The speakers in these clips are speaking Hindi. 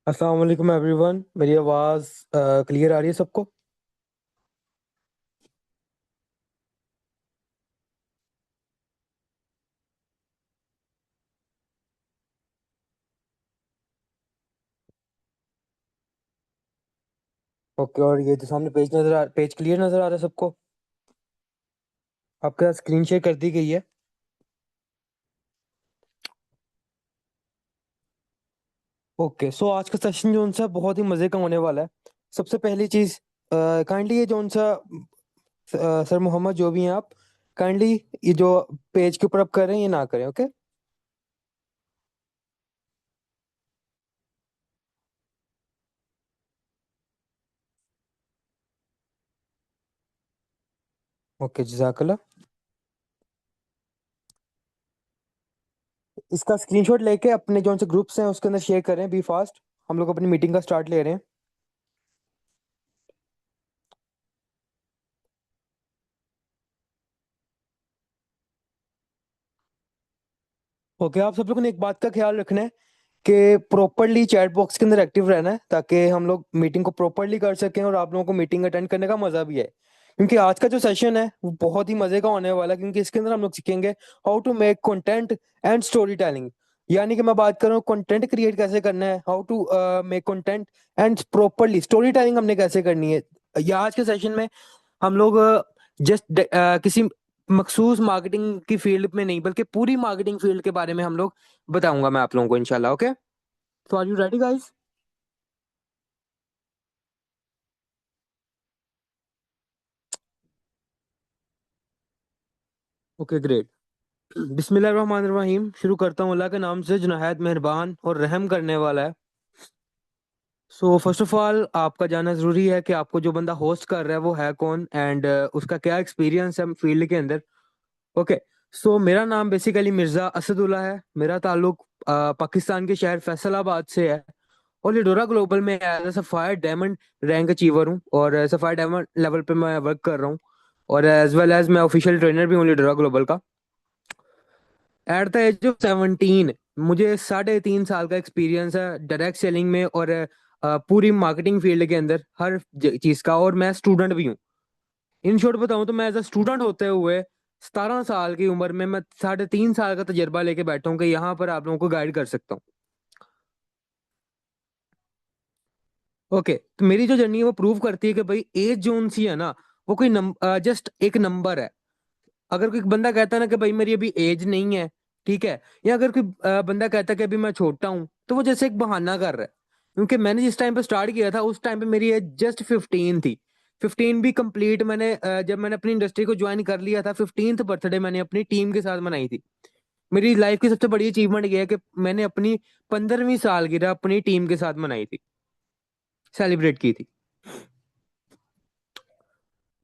अस्सलाम वालेकुम एवरीवन। मेरी आवाज़ क्लियर आ रही है सबको? ओके। और ये जो सामने पेज क्लियर नज़र आ रहा है सबको? आपके साथ स्क्रीन शेयर कर दी गई है। ओके, सो आज का सेशन जो उनसा बहुत ही मज़े का होने वाला है। सबसे पहली चीज़, काइंडली ये जो उनसा सर मोहम्मद जो भी हैं आप, काइंडली ये जो पेज के ऊपर आप कर रहे हैं ये ना करें। ओके। ओके, जज़ाकल्लाह। इसका स्क्रीनशॉट लेके अपने जो से ग्रुप्स हैं उसके अंदर शेयर करें, बी फास्ट। हम लोग अपनी मीटिंग का स्टार्ट ले रहे हैं। ओके, आप सब लोगों ने एक बात का ख्याल रखना है कि प्रॉपरली चैट बॉक्स के अंदर एक्टिव रहना है, ताकि हम लोग मीटिंग को प्रॉपरली कर सकें और आप लोगों को मीटिंग अटेंड करने का मजा भी है। क्योंकि आज का जो सेशन है वो बहुत ही मजे का होने वाला है, क्योंकि इसके अंदर हम लोग सीखेंगे how to make content and story telling. यानी कि मैं बात कर रहा हूँ कंटेंट क्रिएट कैसे करना है, how to make content and properly story telling हमने कैसे करनी है। या आज के सेशन में हम लोग जस्ट किसी मखसूस मार्केटिंग की फील्ड में नहीं, बल्कि पूरी मार्केटिंग फील्ड के बारे में हम लोग बताऊंगा मैं आप लोगों को, इंशाल्लाह। ओके, तो are you ready guys? Okay, great. बिस्मिल्लाहिर्रहमानिर्रहीम। शुरू करता हूँ अल्लाह के नाम से जो नहायत मेहरबान और रहम करने वाला है। सो फर्स्ट ऑफ ऑल आपका जानना जरूरी है कि आपको जो बंदा होस्ट कर रहा है वो है कौन, एंड उसका क्या एक्सपीरियंस है फील्ड के अंदर। ओके। सो मेरा नाम बेसिकली मिर्ज़ा असदुल्ला है। मेरा ताल्लुक पाकिस्तान के शहर फैसलाबाद से है। और लिडोरा ग्लोबल में as a sapphire diamond rank achiever हूँ, और सफायर डायमंड लेवल पे मैं वर्क कर रहा हूँ। और एज वेल एज मैं ऑफिशियल ट्रेनर भी हूँ लिडोरा ग्लोबल का। एट द एज ऑफ 17 मुझे 3.5 साल का एक्सपीरियंस है डायरेक्ट सेलिंग में, और पूरी मार्केटिंग फील्ड के अंदर हर चीज़ का। और मैं स्टूडेंट भी हूँ। इन शॉर्ट बताऊँ तो मैं एज अ स्टूडेंट होते हुए 17 साल की उम्र में मैं 3.5 साल का तजर्बा लेके बैठा हूँ कि यहाँ पर आप लोगों को गाइड कर सकता हूँ। ओके, तो मेरी जो जर्नी है वो प्रूव करती है कि भाई एज जोन सी है ना, वो कोई जस्ट एक नंबर है। अगर कोई बंदा कहता है ना कि भाई मेरी अभी एज नहीं है, ठीक है, या अगर कोई बंदा कहता है कि अभी मैं छोटा हूँ, तो वो जैसे एक बहाना कर रहा है। क्योंकि मैंने जिस टाइम पे स्टार्ट किया था उस टाइम पे मेरी एज जस्ट 15 थी। 15 भी कंप्लीट मैंने जब मैंने अपनी इंडस्ट्री को ज्वाइन कर लिया था, 15th बर्थडे मैंने अपनी टीम के साथ मनाई थी। मेरी लाइफ की सबसे बड़ी अचीवमेंट ये है कि मैंने अपनी 15वीं सालगिरह अपनी टीम के साथ मनाई थी, सेलिब्रेट की थी।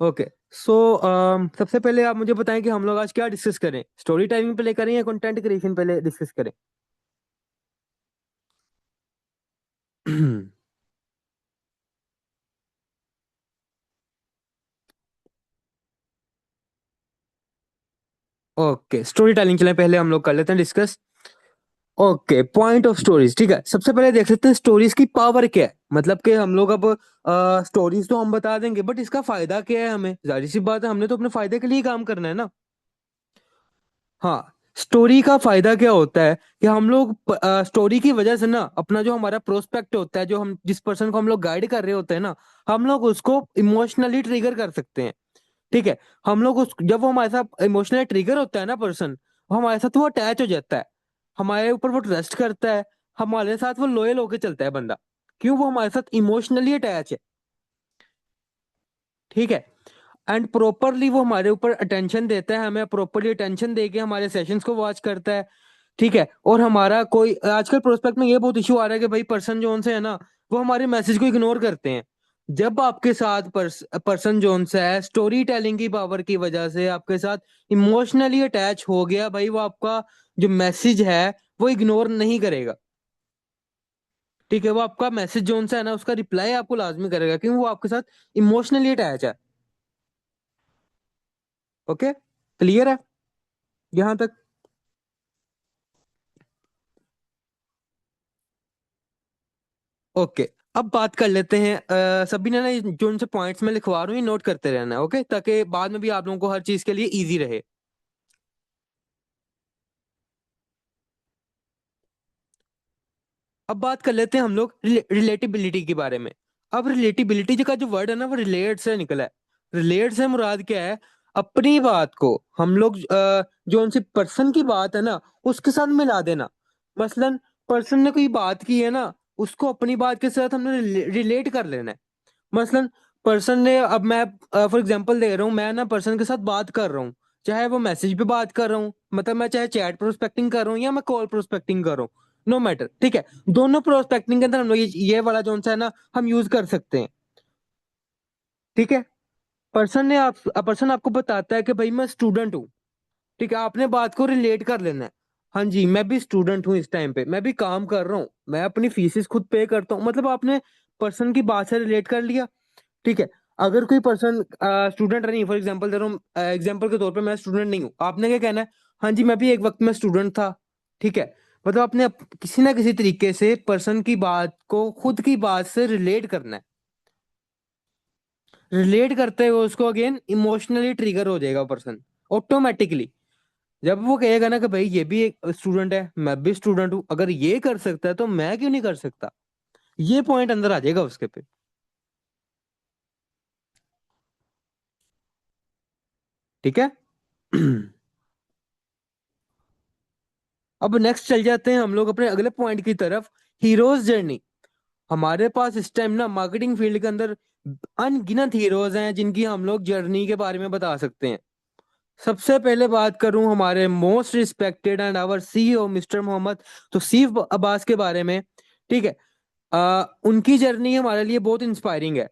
ओके। सो सबसे पहले आप मुझे बताएं कि हम लोग आज क्या डिस्कस करें, स्टोरी टाइमिंग पे ले करें या कंटेंट क्रिएशन पे ले डिस्कस करें? ओके, स्टोरी टेलिंग चलें, पहले हम लोग कर लेते हैं discuss. Okay, point of stories. ठीक है, सबसे पहले देख लेते हैं स्टोरीज की पावर क्या है। मतलब कि हम लोग अब स्टोरीज तो हम बता देंगे, बट इसका फायदा क्या है हमें? जाहिर सी बात है, हमने तो अपने फायदे के लिए ही काम करना है ना। हाँ, स्टोरी का फायदा क्या होता है कि हम लोग स्टोरी की वजह से ना अपना जो हमारा प्रोस्पेक्ट होता है, जो हम जिस पर्सन को हम लोग गाइड कर रहे होते हैं ना, हम लोग उसको इमोशनली ट्रिगर कर सकते हैं। ठीक है, हम लोग उस जब वो हमारे साथ इमोशनली ट्रिगर होता है ना पर्सन, हमारे साथ वो अटैच हो जाता है, हमारे ऊपर वो ट्रस्ट करता है, हमारे साथ वो लॉयल होके चलता है बंदा। क्यों? वो हमारे साथ इमोशनली अटैच है। ठीक है, एंड प्रॉपरली वो हमारे ऊपर अटेंशन देता है, हमें प्रॉपरली अटेंशन देके हमारे सेशंस को वॉच करता है। ठीक है, और हमारा कोई आजकल प्रोस्पेक्ट में ये बहुत इशू आ रहा है कि भाई पर्सन जो से है ना, वो हमारे मैसेज को इग्नोर करते हैं। जब आपके साथ पर्सन जोन से है, स्टोरी टेलिंग की पावर की वजह से आपके साथ इमोशनली अटैच हो गया, भाई वो आपका जो मैसेज है वो इग्नोर नहीं करेगा। ठीक है, वो आपका मैसेज जोन से है ना, उसका रिप्लाई आपको लाजमी करेगा, क्योंकि वो आपके साथ इमोशनली अटैच है। ओके, क्लियर है यहां तक? ओके, अब बात कर लेते हैं। सभी ने ना जो उनसे पॉइंट्स में लिखवा रहा हूँ ये नोट करते रहना है, ओके, ताकि बाद में भी आप लोगों को हर चीज के लिए इजी रहे। अब बात कर लेते हैं हम लोग रिलेटिबिलिटी के बारे में। अब रिलेटिबिलिटी का जो वर्ड है ना वो रिलेट से निकला है। रिलेट से मुराद क्या है? अपनी बात को हम लोग जो उनसे पर्सन की बात है ना उसके साथ मिला देना। मसलन पर्सन ने कोई बात की है ना, उसको अपनी बात के साथ हमने रिलेट कर लेना है। मसलन पर्सन ने, अब मैं फॉर एग्जांपल दे रहा हूँ, मैं ना पर्सन के साथ बात कर रहा हूँ, चाहे वो मैसेज पे बात कर रहा हूँ, मतलब मैं चाहे चैट प्रोस्पेक्टिंग कर रहा हूँ या मैं कॉल प्रोस्पेक्टिंग कर रहा हूँ, नो मैटर, ठीक है। दोनों प्रोस्पेक्टिंग के अंदर हम लोग ये वाला जो सा है ना हम यूज कर सकते हैं, ठीक है। पर्सन आपको बताता है कि भाई मैं स्टूडेंट हूँ, ठीक है, आपने बात को रिलेट कर लेना है। हाँ जी, मैं भी स्टूडेंट हूँ, इस टाइम पे मैं भी काम कर रहा हूँ, मैं अपनी फीसेस खुद पे करता हूँ, मतलब आपने पर्सन की बात से रिलेट कर लिया, ठीक है। अगर कोई पर्सन स्टूडेंट नहीं, फॉर एग्जांपल दे रहा हूँ, एग्जांपल के तौर पे मैं स्टूडेंट नहीं हूँ, आपने क्या कहना है? हाँ जी, मैं भी एक वक्त में स्टूडेंट था, ठीक है। मतलब आपने किसी ना किसी तरीके से पर्सन की बात को खुद की बात से रिलेट करना है। रिलेट करते हुए उसको अगेन इमोशनली ट्रिगर हो जाएगा पर्सन ऑटोमेटिकली। जब वो कहेगा ना कि भाई ये भी एक स्टूडेंट है, मैं भी स्टूडेंट हूँ, अगर ये कर सकता है तो मैं क्यों नहीं कर सकता, ये पॉइंट अंदर आ जाएगा उसके पे, ठीक है। अब नेक्स्ट चल जाते हैं हम लोग अपने अगले पॉइंट की तरफ, हीरोज जर्नी। हमारे पास इस टाइम ना मार्केटिंग फील्ड के अंदर अनगिनत हीरोज हैं जिनकी हम लोग जर्नी के बारे में बता सकते हैं। सबसे पहले बात करूं हमारे most respected and our CEO mister Mohammad Tauseef Abbas के बारे में, ठीक है। उनकी जर्नी हमारे लिए बहुत इंस्पायरिंग है,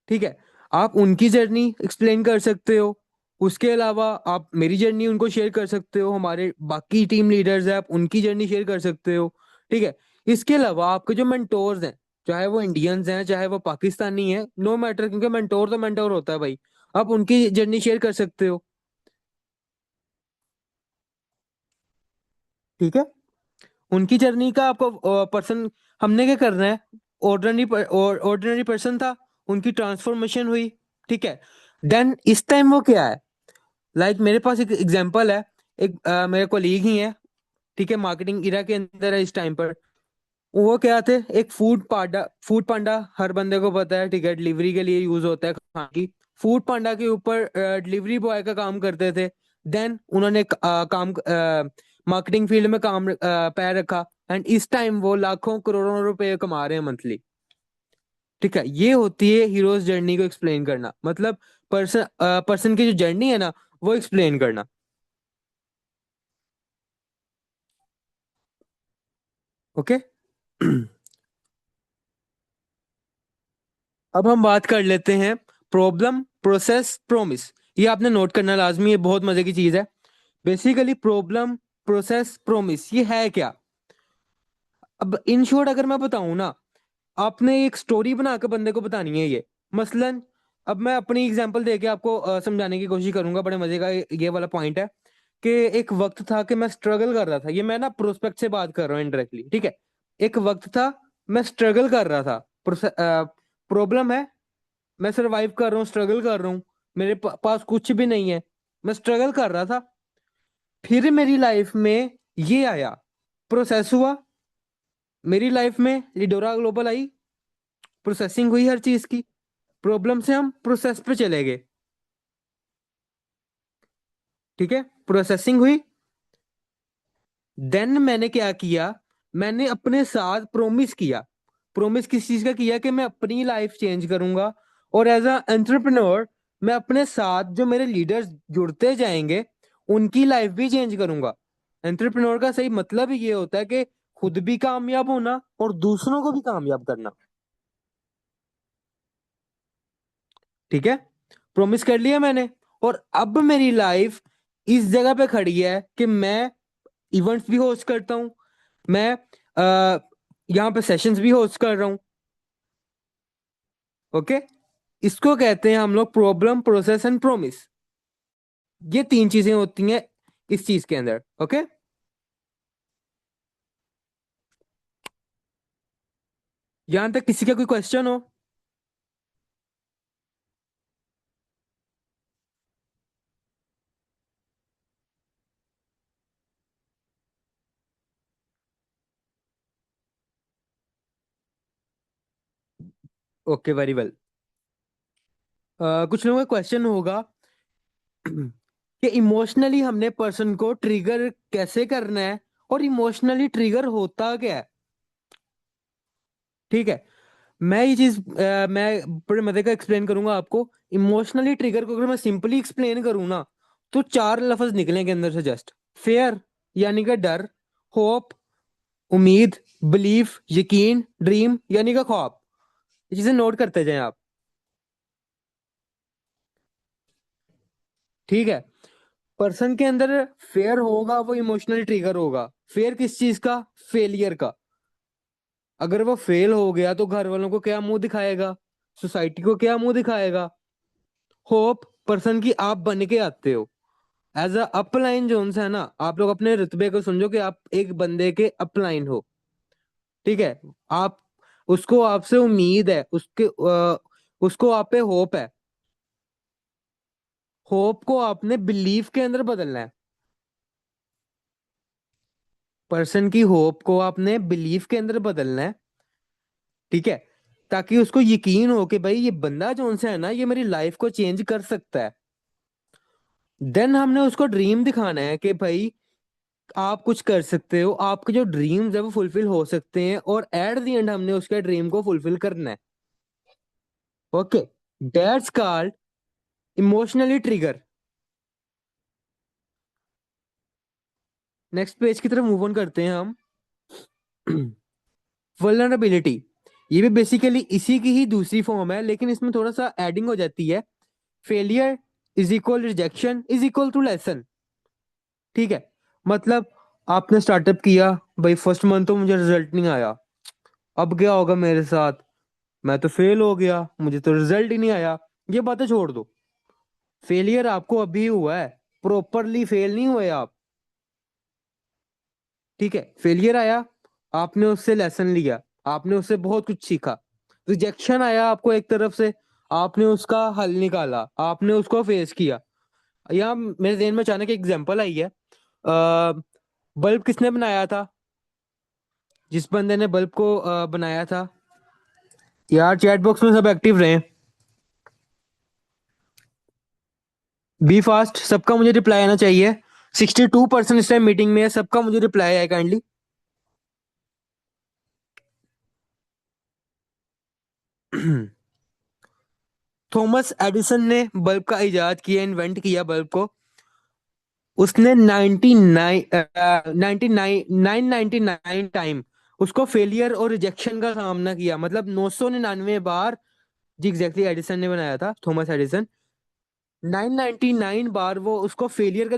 ठीक है। आप उनकी जर्नी एक्सप्लेन कर सकते हो। उसके अलावा आप मेरी जर्नी उनको शेयर कर सकते हो, हमारे बाकी टीम लीडर्स हैं आप उनकी जर्नी शेयर कर सकते हो, ठीक है। इसके अलावा आपके जो मेंटोर्स हैं, चाहे वो इंडियंस हैं चाहे वो पाकिस्तानी हैं, नो मैटर, क्योंकि मेंटोर तो मेंटोर होता है भाई, आप उनकी जर्नी शेयर कर सकते हो, ठीक है। उनकी जर्नी का आपको पर्सन, हमने क्या करना है? ऑर्डिनरी ऑर्डिनरी पर्सन था, उनकी ट्रांसफॉर्मेशन हुई, ठीक है। देन इस टाइम वो क्या है? मेरे पास एक एग्जांपल है, एक मेरे कोलीग ही है, ठीक है, मार्केटिंग इरा के अंदर है इस टाइम पर। वो क्या थे? एक फूड पांडा हर बंदे को पता है, ठीक है, डिलीवरी के लिए यूज होता है खाने की। फूड पांडा के ऊपर डिलीवरी बॉय का काम करते थे। देन उन्होंने काम मार्केटिंग फील्ड में काम पैर रखा, एंड इस टाइम वो लाखों करोड़ों रुपए कमा रहे हैं मंथली, ठीक है। ये होती है हीरोज जर्नी को एक्सप्लेन करना, मतलब पर्सन की जो जर्नी है ना वो एक्सप्लेन करना, ओके। अब हम बात कर लेते हैं प्रॉब्लम प्रोसेस प्रोमिस। ये आपने नोट करना लाजमी, ये बहुत मजे की चीज है। बेसिकली प्रॉब्लम प्रोसेस प्रोमिस ये है क्या? अब इन शॉर्ट अगर मैं बताऊं ना, आपने एक स्टोरी बना के बंदे को बतानी है ये। मसलन अब मैं अपनी एग्जांपल देके आपको समझाने की कोशिश करूंगा, बड़े मजे का ये वाला पॉइंट है कि एक वक्त था कि मैं स्ट्रगल कर रहा था, ये मैं ना प्रोस्पेक्ट से बात कर रहा हूँ इनडायरेक्टली, ठीक है। एक वक्त था, मैं स्ट्रगल कर रहा था, प्रॉब्लम है, मैं सरवाइव कर रहा हूँ, स्ट्रगल कर रहा हूँ, मेरे पास कुछ भी नहीं है, मैं स्ट्रगल कर रहा था। फिर मेरी लाइफ में ये आया, प्रोसेस हुआ, मेरी लाइफ में लिडोरा ग्लोबल आई, प्रोसेसिंग हुई हर चीज की, प्रॉब्लम से हम प्रोसेस पे चले गए, ठीक है, प्रोसेसिंग हुई। देन मैंने क्या किया? मैंने अपने साथ प्रोमिस किया। प्रोमिस किस चीज का किया? कि मैं अपनी लाइफ चेंज करूंगा, और एज अ एंटरप्रेन्योर मैं अपने साथ जो मेरे लीडर्स जुड़ते जाएंगे उनकी लाइफ भी चेंज करूंगा। एंटरप्रेन्योर का सही मतलब ही ये होता है कि खुद भी कामयाब होना और दूसरों को भी कामयाब करना, ठीक है। प्रॉमिस कर लिया मैंने, और अब मेरी लाइफ इस जगह पे खड़ी है कि मैं इवेंट्स भी होस्ट करता हूँ, मैं यहाँ पे सेशंस भी होस्ट कर रहा हूँ, ओके। इसको कहते हैं हम लोग प्रॉब्लम प्रोसेस एंड प्रोमिस। ये तीन चीजें होती हैं इस चीज के अंदर, ओके। यहां तक किसी का कोई क्वेश्चन हो? Okay, very well. कुछ लोगों का क्वेश्चन होगा कि इमोशनली हमने पर्सन को ट्रिगर कैसे करना है, और इमोशनली ट्रिगर होता क्या है। ठीक है, मैं ये चीज मैं बड़े मजे का एक्सप्लेन करूंगा आपको। इमोशनली ट्रिगर को अगर मैं सिंपली एक्सप्लेन करूँ ना, तो चार लफ्ज निकलेंगे अंदर से जस्ट। फेयर यानी कि डर, होप उम्मीद, बिलीफ यकीन, ड्रीम यानी कि ख्वाब। ये चीजें नोट करते जाएं आप। ठीक है, पर्सन के अंदर फेयर होगा, वो इमोशनली ट्रिगर होगा। फेयर किस चीज का? फेलियर का। अगर वो फेल हो गया तो घर वालों को क्या मुंह दिखाएगा, सोसाइटी को क्या मुंह दिखाएगा। होप, पर्सन की आप बन के आते हो। एज अ अपलाइन जोन है ना, आप लोग अपने रुतबे को समझो कि आप एक बंदे के अपलाइन हो। ठीक है, आप उसको आपसे उम्मीद है, उसको आप पे होप है। होप को आपने बिलीफ के अंदर बदलना है। पर्सन की होप को आपने बिलीफ के अंदर बदलना है। ठीक है, ताकि उसको यकीन हो कि भाई ये बंदा जो उनसे है ना, ये मेरी लाइफ को चेंज कर सकता है। देन हमने उसको ड्रीम दिखाना है कि भाई आप कुछ कर सकते हो, आपके जो ड्रीम्स है वो फुलफिल हो सकते हैं, और एट द एंड हमने उसके ड्रीम को फुलफिल करना है। Okay, that's called emotionally trigger. Next page की तरफ मूव ऑन करते हैं हम। वल्नरेबिलिटी, ये भी बेसिकली इसी की ही दूसरी फॉर्म है, लेकिन इसमें थोड़ा सा एडिंग हो जाती है। Failure is equal rejection is equal to lesson. ठीक है, मतलब आपने स्टार्टअप किया, भाई फर्स्ट मंथ तो मुझे रिजल्ट नहीं आया, अब क्या होगा मेरे साथ, मैं तो फेल हो गया, मुझे तो रिजल्ट ही नहीं आया। ये बातें छोड़ दो। फेलियर आपको अभी हुआ है, प्रॉपरली फेल नहीं हुए आप। ठीक है, फेलियर आया, आपने उससे लेसन लिया, आपने उससे बहुत कुछ सीखा। रिजेक्शन आया आपको एक तरफ से, आपने उसका हल निकाला, आपने उसको फेस किया। यहाँ मेरे जहन में अचानक एक एग्जांपल आई है। बल्ब किसने बनाया था? जिस बंदे ने बल्ब को बनाया था। यार चैट बॉक्स में सब एक्टिव रहे। बी फास्ट, सबका मुझे रिप्लाई आना चाहिए। 62% इस टाइम मीटिंग में है, सबका मुझे रिप्लाई आए काइंडली। थॉमस एडिसन ने बल्ब का इजाद किया, इन्वेंट किया बल्ब को। उसने 999 टाइम उसको फेलियर और रिजेक्शन का सामना किया, मतलब 999 बार। जी एग्जैक्टली, एडिसन ने बनाया था, थॉमस एडिसन। 999 बार वो उसको फेलियर का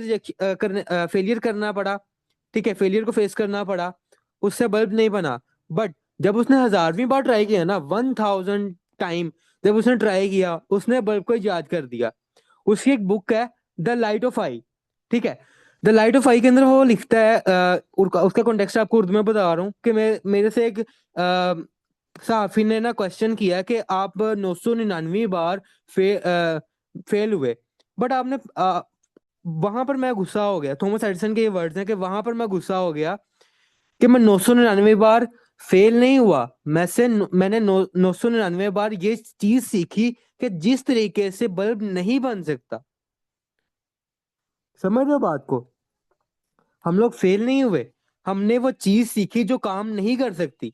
फेलियर करना पड़ा। ठीक है, फेलियर को फेस करना पड़ा, उससे बल्ब नहीं बना। बट जब उसने 1000वीं बार ट्राई किया ना, 1000 टाइम जब उसने ट्राई किया, उसने बल्ब को इजाद कर दिया। उसकी एक बुक है, द लाइट ऑफ आई। ठीक है, द लाइट ऑफ आई के अंदर वो लिखता है, उसका कॉन्टेक्स्ट आपको उर्दू में बता रहा हूँ कि मेरे से एक सहाफी ने ना क्वेश्चन किया कि आप 999 बार फेल हुए, बट आपने वहां पर मैं गुस्सा हो गया। थॉमस एडिसन के ये वर्ड्स हैं कि वहां पर मैं गुस्सा हो गया कि मैं 999 बार फेल नहीं हुआ, मैंने 999 बार ये चीज सीखी कि जिस तरीके से बल्ब नहीं बन सकता। समझ रहे हो बात को? हम लोग फेल नहीं हुए, हमने वो चीज सीखी जो काम नहीं कर सकती।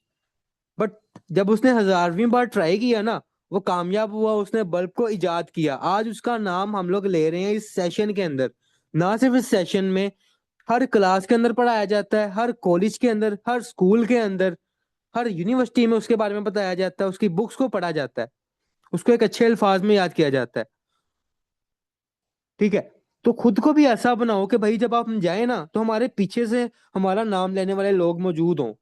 बट जब उसने 1000वीं बार ट्राई किया ना, वो कामयाब हुआ, उसने बल्ब को इजाद किया। आज उसका नाम हम लोग ले रहे हैं इस सेशन के अंदर। ना सिर्फ इस सेशन में, हर क्लास के अंदर पढ़ाया जाता है, हर कॉलेज के अंदर, हर स्कूल के अंदर, हर यूनिवर्सिटी में उसके बारे में बताया जाता है, उसकी बुक्स को पढ़ा जाता है, उसको एक अच्छे अल्फाज में याद किया जाता है। ठीक है, तो खुद को भी ऐसा बनाओ कि भाई जब आप जाए ना, तो हमारे पीछे से हमारा नाम लेने वाले लोग मौजूद हों।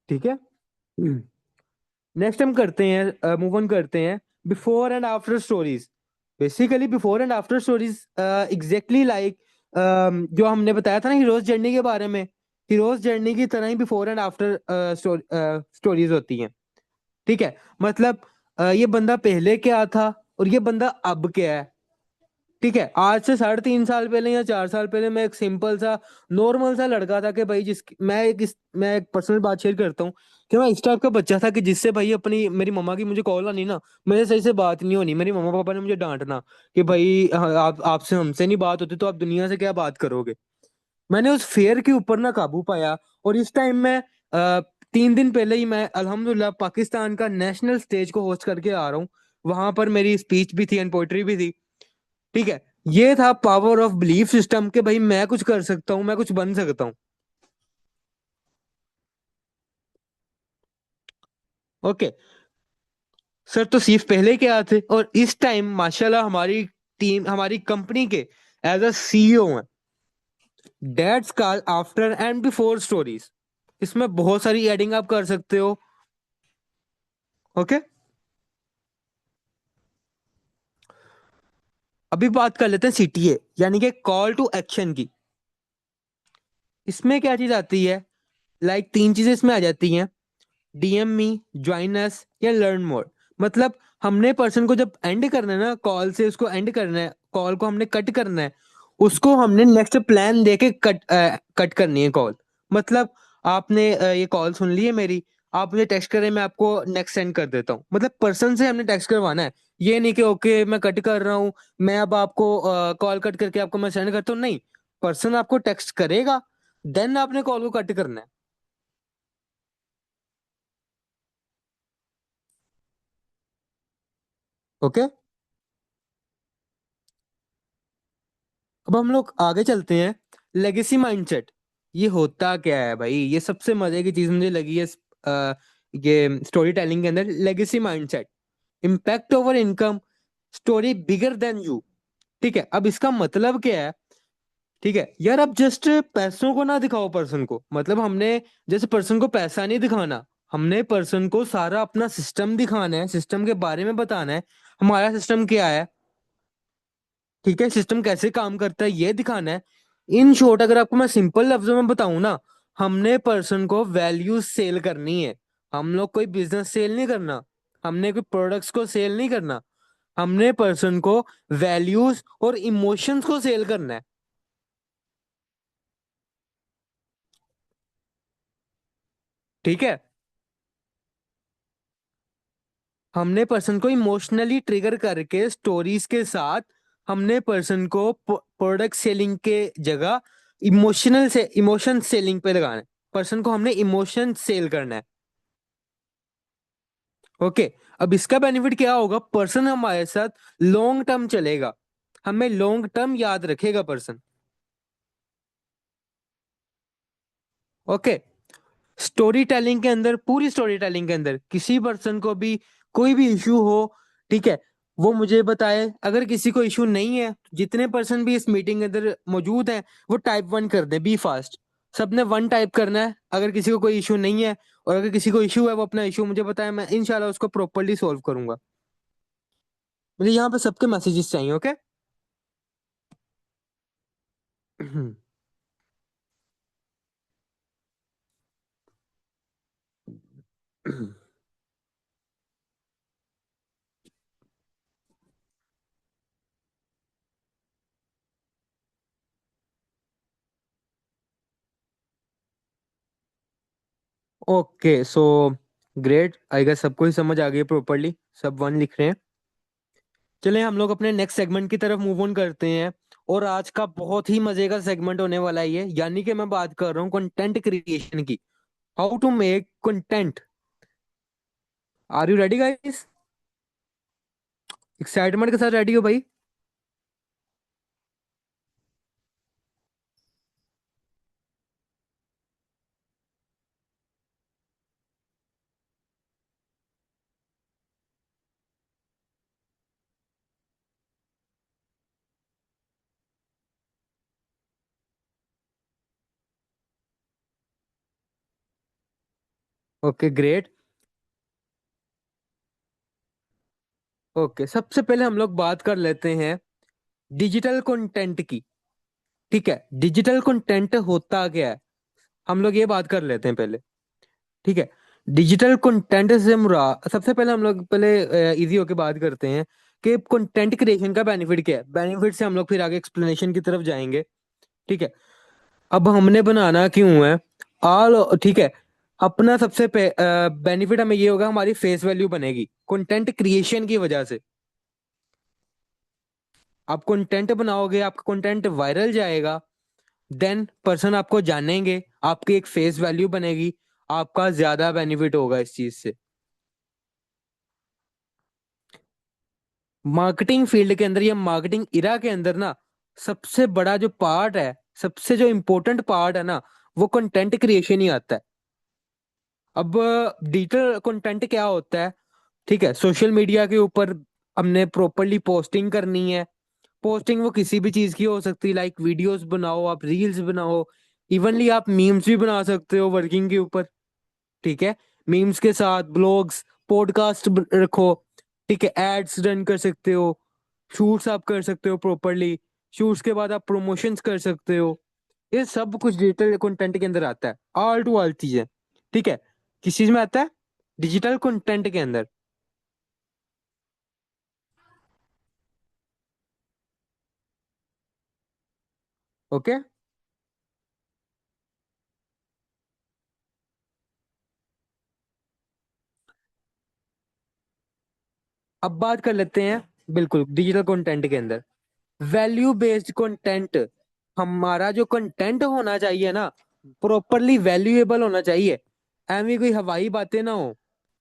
ठीक है, नेक्स्ट हम करते हैं, मूव ऑन करते हैं, before and after stories. Basically before and after stories exactly like जो हमने बताया था ना हीरोज जर्नी के बारे में, हीरोज जर्नी की तरह ही बिफोर एंड आफ्टर स्टोरीज होती हैं। ठीक है। मतलब ये बंदा पहले क्या था और ये बंदा अब क्या है। ठीक है। आज से 3.5 साल पहले या 4 साल पहले मैं एक सिंपल सा नॉर्मल सा लड़का था कि भाई मैं एक पर्सनल बात शेयर करता हूँ कि मैं इस टाइप का बच्चा था कि जिससे भाई अपनी मेरी मम्मा की मुझे कॉल आनी ना, मेरे सही से बात नहीं होनी, मेरी मम्मा पापा ने मुझे डांटना कि भाई हाँ, आप आपसे हमसे नहीं बात होती तो आप दुनिया से क्या बात करोगे। मैंने उस फेयर के ऊपर ना काबू पाया। और इस टाइम में 3 दिन पहले ही मैं अल्हम्दुलिल्लाह पाकिस्तान का नेशनल स्टेज को होस्ट करके आ रहा हूँ। वहां पर मेरी स्पीच भी थी एंड पोइट्री भी थी। ठीक है। ये था पावर ऑफ बिलीफ सिस्टम कि भाई मैं कुछ कर सकता हूँ, मैं कुछ बन सकता हूँ। ओके। सर तो सिर्फ पहले क्या थे और इस टाइम माशाल्लाह हमारी टीम हमारी कंपनी के एज अ सीईओ हैं। डेट्स का आफ्टर एंड बिफोर स्टोरीज, इसमें बहुत सारी एडिंग आप कर सकते हो। ओके। अभी बात कर लेते हैं सीटीए यानी कि कॉल टू एक्शन की। इसमें क्या चीज आती है? तीन चीजें इसमें आ जाती हैं। डीएम मी, ज्वाइन अस या लर्न मोर। मतलब हमने पर्सन को जब एंड करना है ना, कॉल से उसको एंड करना है, कॉल को हमने कट करना है, उसको हमने नेक्स्ट प्लान देके कट करनी है कॉल। मतलब आपने ये कॉल सुन ली है मेरी, आप मुझे टेक्स्ट करें, मैं आपको नेक्स्ट सेंड कर देता हूँ। मतलब पर्सन से हमने टेक्स्ट करवाना है। ये नहीं कि ओके मैं कट कर रहा हूँ, मैं अब आपको कॉल कट करके आपको मैं सेंड करता हूँ, नहीं। पर्सन आपको टेक्स्ट करेगा, देन आपने कॉल को कट करना है। ओके। अब हम लोग आगे चलते हैं। लेगेसी माइंडसेट, ये होता क्या है भाई? ये सबसे मजे की चीज मुझे लगी है ये स्टोरी टेलिंग के अंदर। Legacy mindset, impact over income, story bigger than you. ठीक है। अब इसका मतलब क्या है? ठीक है यार, अब जस्ट पैसों को ना दिखाओ पर्सन को। मतलब हमने जैसे पर्सन को पैसा नहीं दिखाना, हमने पर्सन को सारा अपना सिस्टम दिखाना है, सिस्टम के बारे में बताना है। हमारा सिस्टम क्या है, ठीक है, सिस्टम कैसे काम करता है ये दिखाना है। इन शॉर्ट अगर आपको मैं सिंपल लफ्जों में बताऊं ना, हमने पर्सन को वैल्यूज सेल करनी है। हम लोग कोई बिजनेस सेल नहीं करना, हमने कोई प्रोडक्ट्स को सेल नहीं करना, हमने पर्सन को वैल्यूज और इमोशंस को सेल करना है। ठीक है। हमने पर्सन को इमोशनली ट्रिगर करके स्टोरीज के साथ, हमने पर्सन को प्रोडक्ट सेलिंग के जगह इमोशन सेलिंग पे लगाना है। पर्सन को हमने इमोशन सेल करना है। ओके। अब इसका बेनिफिट क्या होगा? पर्सन हमारे साथ लॉन्ग टर्म चलेगा, हमें लॉन्ग टर्म याद रखेगा पर्सन। ओके। स्टोरी टेलिंग के अंदर, पूरी स्टोरी टेलिंग के अंदर किसी पर्सन को भी कोई भी इशू हो, ठीक है, वो मुझे बताए। अगर किसी को इशू नहीं है, जितने पर्सन भी इस मीटिंग के अंदर मौजूद हैं वो टाइप 1 कर दे, बी फास्ट। सबने 1 टाइप करना है अगर किसी को कोई इशू नहीं है। और अगर किसी को इशू है वो अपना इशू मुझे बताए, मैं इंशाल्लाह उसको प्रॉपरली सॉल्व करूंगा। मुझे यहाँ पे सबके मैसेजेस चाहिए। Okay. Okay so great, I guess सबको ही समझ आ गई प्रॉपरली, सब 1 लिख रहे हैं। चले हम लोग अपने नेक्स्ट सेगमेंट की तरफ मूव ऑन करते हैं। और आज का बहुत ही मजे का सेगमेंट होने वाला है ये, यानी कि मैं बात कर रहा हूँ कंटेंट क्रिएशन की। How to make content. Are you ready guys? Excitement के साथ रेडी हो भाई? Okay great. ओके, सबसे पहले हम लोग बात कर लेते हैं डिजिटल कंटेंट की। ठीक है, डिजिटल कंटेंट होता क्या है? हम लोग ये बात कर लेते हैं पहले। ठीक है। डिजिटल कंटेंट से मुराद, सबसे पहले हम लोग पहले इजी होके बात करते हैं कि कंटेंट क्रिएशन का बेनिफिट क्या है। बेनिफिट से हम लोग फिर आगे एक्सप्लेनेशन की तरफ जाएंगे। ठीक है। अब हमने बनाना क्यों है ऑल, ठीक है। अपना सबसे बेनिफिट हमें ये होगा, हमारी फेस वैल्यू बनेगी कंटेंट क्रिएशन की वजह से। आप कंटेंट बनाओगे, आपका कंटेंट वायरल जाएगा, देन पर्सन आपको जानेंगे, आपकी एक फेस वैल्यू बनेगी, आपका ज्यादा बेनिफिट होगा इस चीज से। मार्केटिंग फील्ड के अंदर या मार्केटिंग इरा के अंदर ना, सबसे बड़ा जो पार्ट है, सबसे जो इम्पोर्टेंट पार्ट है ना, वो कंटेंट क्रिएशन ही आता है। अब डिजिटल कंटेंट क्या होता है? ठीक है, सोशल मीडिया के ऊपर हमने प्रॉपरली पोस्टिंग करनी है। पोस्टिंग वो किसी भी चीज की हो सकती है, लाइक वीडियोस बनाओ, आप रील्स बनाओ, इवनली आप मीम्स भी बना सकते हो वर्किंग के ऊपर। ठीक है। मीम्स के साथ ब्लॉग्स, पॉडकास्ट रखो। ठीक है, एड्स रन कर सकते हो, शूट्स आप कर सकते हो प्रॉपरली, शूट्स के बाद आप प्रमोशंस कर सकते हो। ये सब कुछ डिजिटल कंटेंट के अंदर आता है, ऑल टू ऑल चीजें। ठीक है। किस चीज में आता है? डिजिटल कंटेंट के अंदर। ओके। अब बात कर लेते हैं, बिल्कुल डिजिटल कंटेंट के अंदर वैल्यू बेस्ड कंटेंट। हमारा जो कंटेंट होना चाहिए ना, प्रॉपरली वैल्यूएबल होना चाहिए। एवं कोई हवाई बातें ना हो,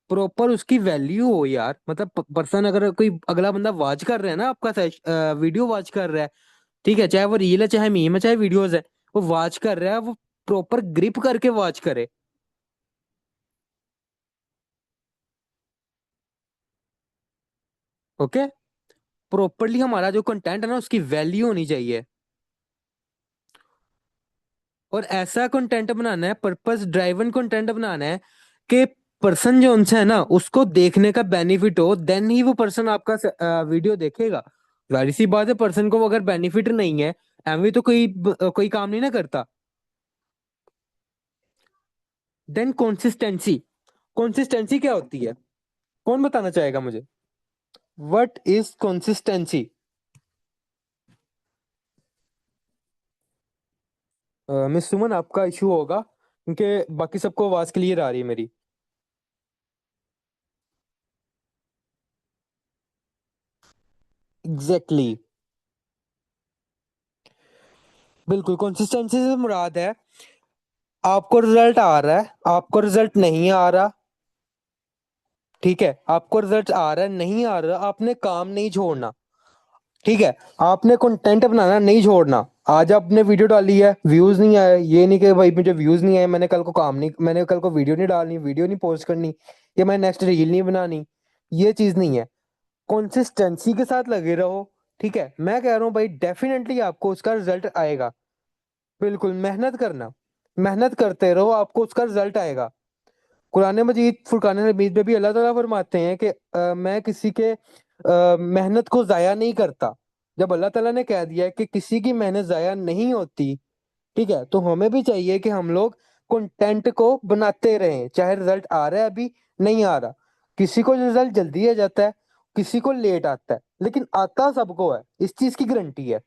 प्रॉपर उसकी वैल्यू हो यार। मतलब पर्सन, अगर कोई अगला बंदा वॉच कर रहा है ना, आपका वीडियो वॉच कर रहा है, ठीक है, चाहे वो रील है, चाहे मीम है, चाहे वीडियोस है, वो वॉच कर रहा है, वो प्रॉपर ग्रिप करके वॉच करे। ओके। प्रॉपरली हमारा जो कंटेंट है ना, उसकी वैल्यू होनी चाहिए। और ऐसा कंटेंट बनाना है, पर्पस ड्राइवन कंटेंट बनाना है कि पर्सन जो उनसे है ना, उसको देखने का बेनिफिट हो, देन ही वो पर्सन आपका वीडियो देखेगा। जाहिर सी बात है, पर्सन को अगर बेनिफिट नहीं है, एमवी तो कोई काम नहीं ना करता। Then consistency. कंसिस्टेंसी क्या होती है? कौन बताना चाहेगा मुझे? What is consistency? मिस सुमन, आपका इशू होगा क्योंकि बाकी सबको आवाज क्लियर आ रही है मेरी। Exactly exactly। बिल्कुल, कंसिस्टेंसी से मुराद है, आपको रिजल्ट आ रहा है, आपको रिजल्ट नहीं आ रहा। ठीक है, आपको रिजल्ट आ रहा है, नहीं आ रहा, आपने काम नहीं छोड़ना। ठीक है। आपने कंटेंट बनाना नहीं छोड़ना। आज आपने वीडियो डाली है, व्यूज नहीं आए, ये नहीं कि भाई मुझे व्यूज नहीं आए, मैंने कल को काम नहीं, मैंने कल को वीडियो नहीं डालनी, वीडियो नहीं पोस्ट करनी, या मैं नेक्स्ट रील नहीं बनानी। ये चीज नहीं है। कंसिस्टेंसी के साथ लगे रहो। ठीक है, मैं कह रहा हूँ भाई, डेफिनेटली आपको उसका रिजल्ट आएगा। बिल्कुल मेहनत करना, मेहनत करते रहो, आपको उसका रिजल्ट आएगा। कुरान मजीद फुरकान हमीद में भी अल्लाह ताला फरमाते हैं कि मैं किसी के मेहनत को जाया नहीं करता। जब अल्लाह ताला ने कह दिया है कि किसी की मेहनत जाया नहीं होती, ठीक है, तो हमें भी चाहिए कि हम लोग कंटेंट को बनाते रहें, चाहे रिजल्ट आ रहा है अभी, नहीं आ रहा। किसी को रिजल्ट जल्दी आ जाता है, किसी को लेट आता है, लेकिन आता सबको है, इस चीज की गारंटी है।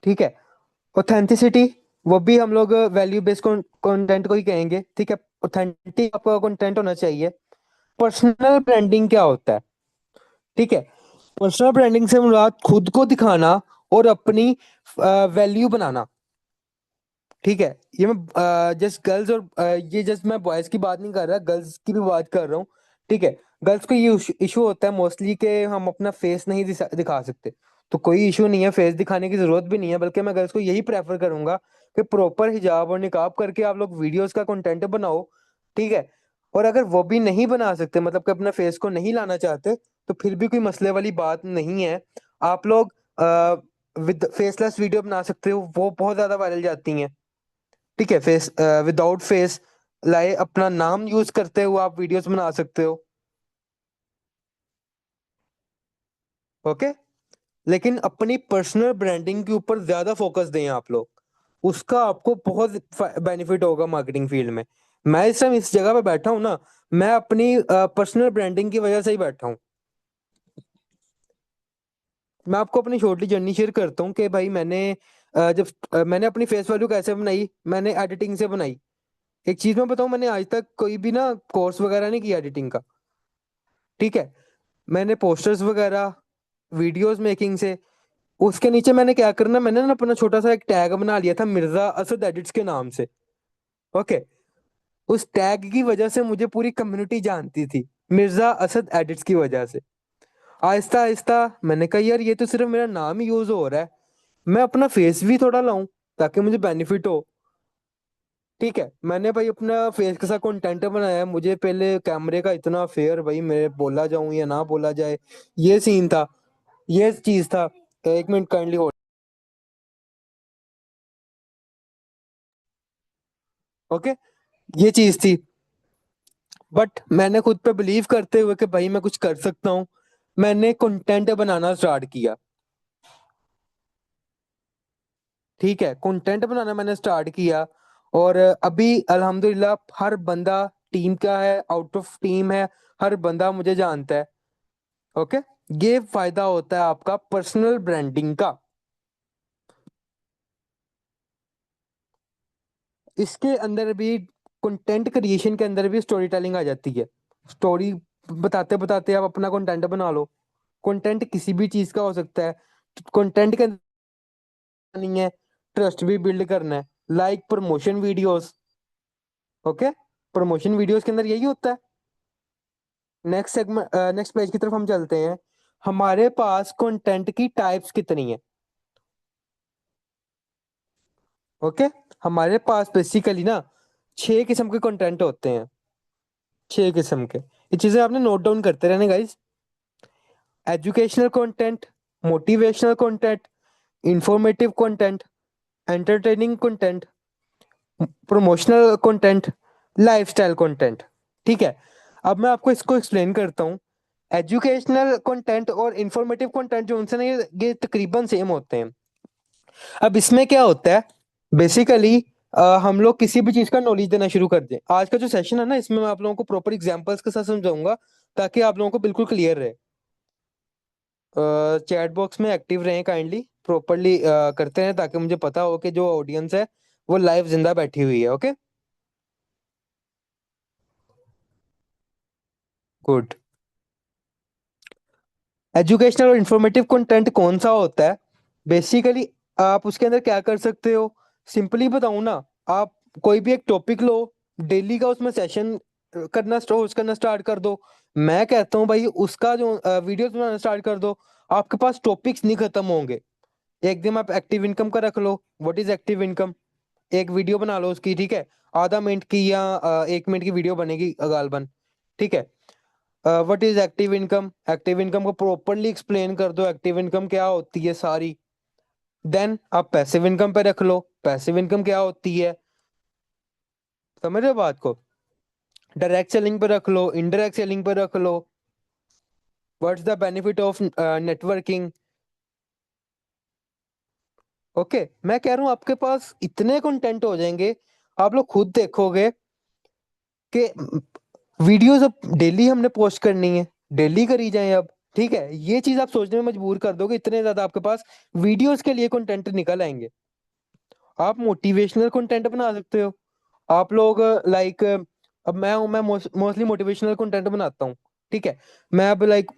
ठीक है। ऑथेंटिसिटी, वो भी हम लोग वैल्यू बेस्ड कंटेंट को ही कहेंगे। ठीक है, ऑथेंटिक आपका कंटेंट होना चाहिए। पर्सनल ब्रांडिंग क्या होता है? ठीक है, पर्सनल ब्रांडिंग से मुराद खुद को दिखाना और अपनी वैल्यू बनाना। ठीक है, ये मैं जस्ट गर्ल्स और ये जस्ट मैं बॉयज की बात नहीं कर रहा, गर्ल्स की भी बात कर रहा हूँ। ठीक है। गर्ल्स को ये इशू होता है मोस्टली कि हम अपना फेस नहीं दिखा सकते। तो कोई इशू नहीं है, फेस दिखाने की जरूरत भी नहीं है, बल्कि मैं गर्ल्स को यही प्रेफर करूंगा कि प्रॉपर हिजाब और निकाब करके आप लोग वीडियोस का कंटेंट बनाओ। ठीक है। और अगर वो भी नहीं बना सकते, मतलब कि अपना फेस को नहीं लाना चाहते, तो फिर भी कोई मसले वाली बात नहीं है। आप लोग विद फेसलेस वीडियो बना सकते हो, वो बहुत ज्यादा वायरल जाती हैं। ठीक है, फेस विदाउट फेस लाए अपना नाम यूज करते हुए आप वीडियोस बना सकते हो। ओके। लेकिन अपनी पर्सनल ब्रांडिंग के ऊपर ज्यादा फोकस दें आप लोग, उसका आपको बहुत बेनिफिट होगा मार्केटिंग फील्ड में। मैं इस टाइम इस जगह पे बैठा हूँ ना, मैं अपनी पर्सनल ब्रांडिंग की वजह से ही बैठा हूँ। मैं आपको अपनी छोटी जर्नी शेयर करता हूँ कि भाई मैंने जब मैंने अपनी फेस वैल्यू कैसे बनाई, मैंने एडिटिंग से बनाई। एक चीज मैं बताऊं, मैंने आज तक कोई भी ना कोर्स वगैरह नहीं किया एडिटिंग का, ठीक है। मैंने पोस्टर्स वगैरह, वीडियोस मेकिंग से, उसके नीचे मैंने क्या करना, मैंने ना अपना छोटा सा एक टैग बना लिया था मिर्जा असद एडिट्स के नाम से। ओके। उस टैग की वजह से मुझे पूरी कम्युनिटी जानती थी, मिर्जा असद एडिट्स की वजह से। आहिस्ता आहिस्ता मैंने कहा यार ये तो सिर्फ मेरा नाम ही यूज हो रहा है, मैं अपना फेस भी थोड़ा लाऊं ताकि मुझे बेनिफिट हो। ठीक है, मैंने भाई अपना फेस के साथ कंटेंट बनाया है। मुझे पहले कैमरे का इतना फेयर, भाई मैं बोला जाऊं या ना बोला जाए, ये सीन था, ये चीज था। एक मिनट काइंडली हो। ओके, ये चीज थी। बट मैंने खुद पे बिलीव करते हुए कि भाई मैं कुछ कर सकता हूँ, मैंने कंटेंट बनाना स्टार्ट किया। ठीक है, कंटेंट बनाना मैंने स्टार्ट किया। और अभी अल्हम्दुलिल्लाह हर बंदा, टीम का है, आउट ऑफ टीम है, हर बंदा मुझे जानता है। ओके। ये फायदा होता है आपका पर्सनल ब्रांडिंग का। इसके अंदर भी, कंटेंट क्रिएशन के अंदर भी स्टोरी टेलिंग आ जाती है। स्टोरी बताते बताते आप अपना कंटेंट बना लो। कंटेंट किसी भी चीज का हो सकता है। कंटेंट के अंदर नहीं है, ट्रस्ट भी बिल्ड करना है, like promotion videos. Okay, promotion videos के अंदर यही होता है। नेक्स्ट सेगमेंट, नेक्स्ट पेज की तरफ हम चलते हैं। हमारे पास कंटेंट की टाइप्स कितनी है? ओके, हमारे पास बेसिकली ना 6 किस्म के कंटेंट होते हैं। 6 किस्म के, ये चीजें आपने नोट डाउन करते रहने guys. Educational content, motivational content, informative content, entertaining content, promotional content, lifestyle content. ठीक है, अब मैं आपको इसको एक्सप्लेन करता हूँ। एजुकेशनल कंटेंट और इंफॉर्मेटिव कंटेंट जो उनसे ना, ये तकरीबन सेम होते हैं। अब इसमें क्या होता है, बेसिकली हम लोग किसी भी चीज का नॉलेज देना शुरू कर दें। आज का जो सेशन है ना, इसमें मैं आप लोगों को प्रॉपर एग्जांपल्स के साथ समझाऊंगा ताकि आप लोगों को बिल्कुल क्लियर रहे। चैट बॉक्स में एक्टिव रहें काइंडली, प्रॉपरली करते हैं ताकि मुझे पता हो कि जो ऑडियंस है वो लाइव जिंदा बैठी हुई है। Okay, good. एजुकेशनल और इंफॉर्मेटिव कंटेंट कौन सा होता है? बेसिकली आप उसके अंदर क्या कर सकते हो, सिंपली बताऊं ना, आप कोई भी एक टॉपिक लो, डेली का उसमें सेशन करना होस्ट करना स्टार्ट कर दो। मैं कहता हूँ भाई उसका जो वीडियोस बनाना स्टार्ट कर दो, आपके पास टॉपिक्स नहीं खत्म होंगे। एक दिन आप एक्टिव इनकम का रख लो। What is active income? एक वीडियो बना लो उसकी, ठीक है, आधा मिनट की या 1 मिनट की वीडियो बनेगी गालबन। ठीक है, what is active income? Active income को प्रॉपरली एक्सप्लेन कर दो, एक्टिव इनकम क्या होती है सारी। देन आप पैसिव इनकम पे रख लो, पैसिव इनकम क्या होती है, समझ रहे हो बात को। डायरेक्ट सेलिंग पे रख लो, इनडायरेक्ट सेलिंग पे रख लो, what's the benefit of networking. Okay, मैं कह रहा हूँ आपके पास इतने कंटेंट हो जाएंगे, आप लोग खुद देखोगे कि वीडियोस अब डेली हमने पोस्ट करनी है, डेली करी जाए अब। ठीक है, ये चीज आप सोचने में मजबूर कर दोगे, इतने ज्यादा आपके पास वीडियोस के लिए कंटेंट निकल आएंगे। आप मोटिवेशनल कंटेंट बना सकते हो। आप लोग लाइक, अब मैं हूँ, मैं मोस्टली मोटिवेशनल कंटेंट बनाता हूँ। ठीक है, मैं अब लाइक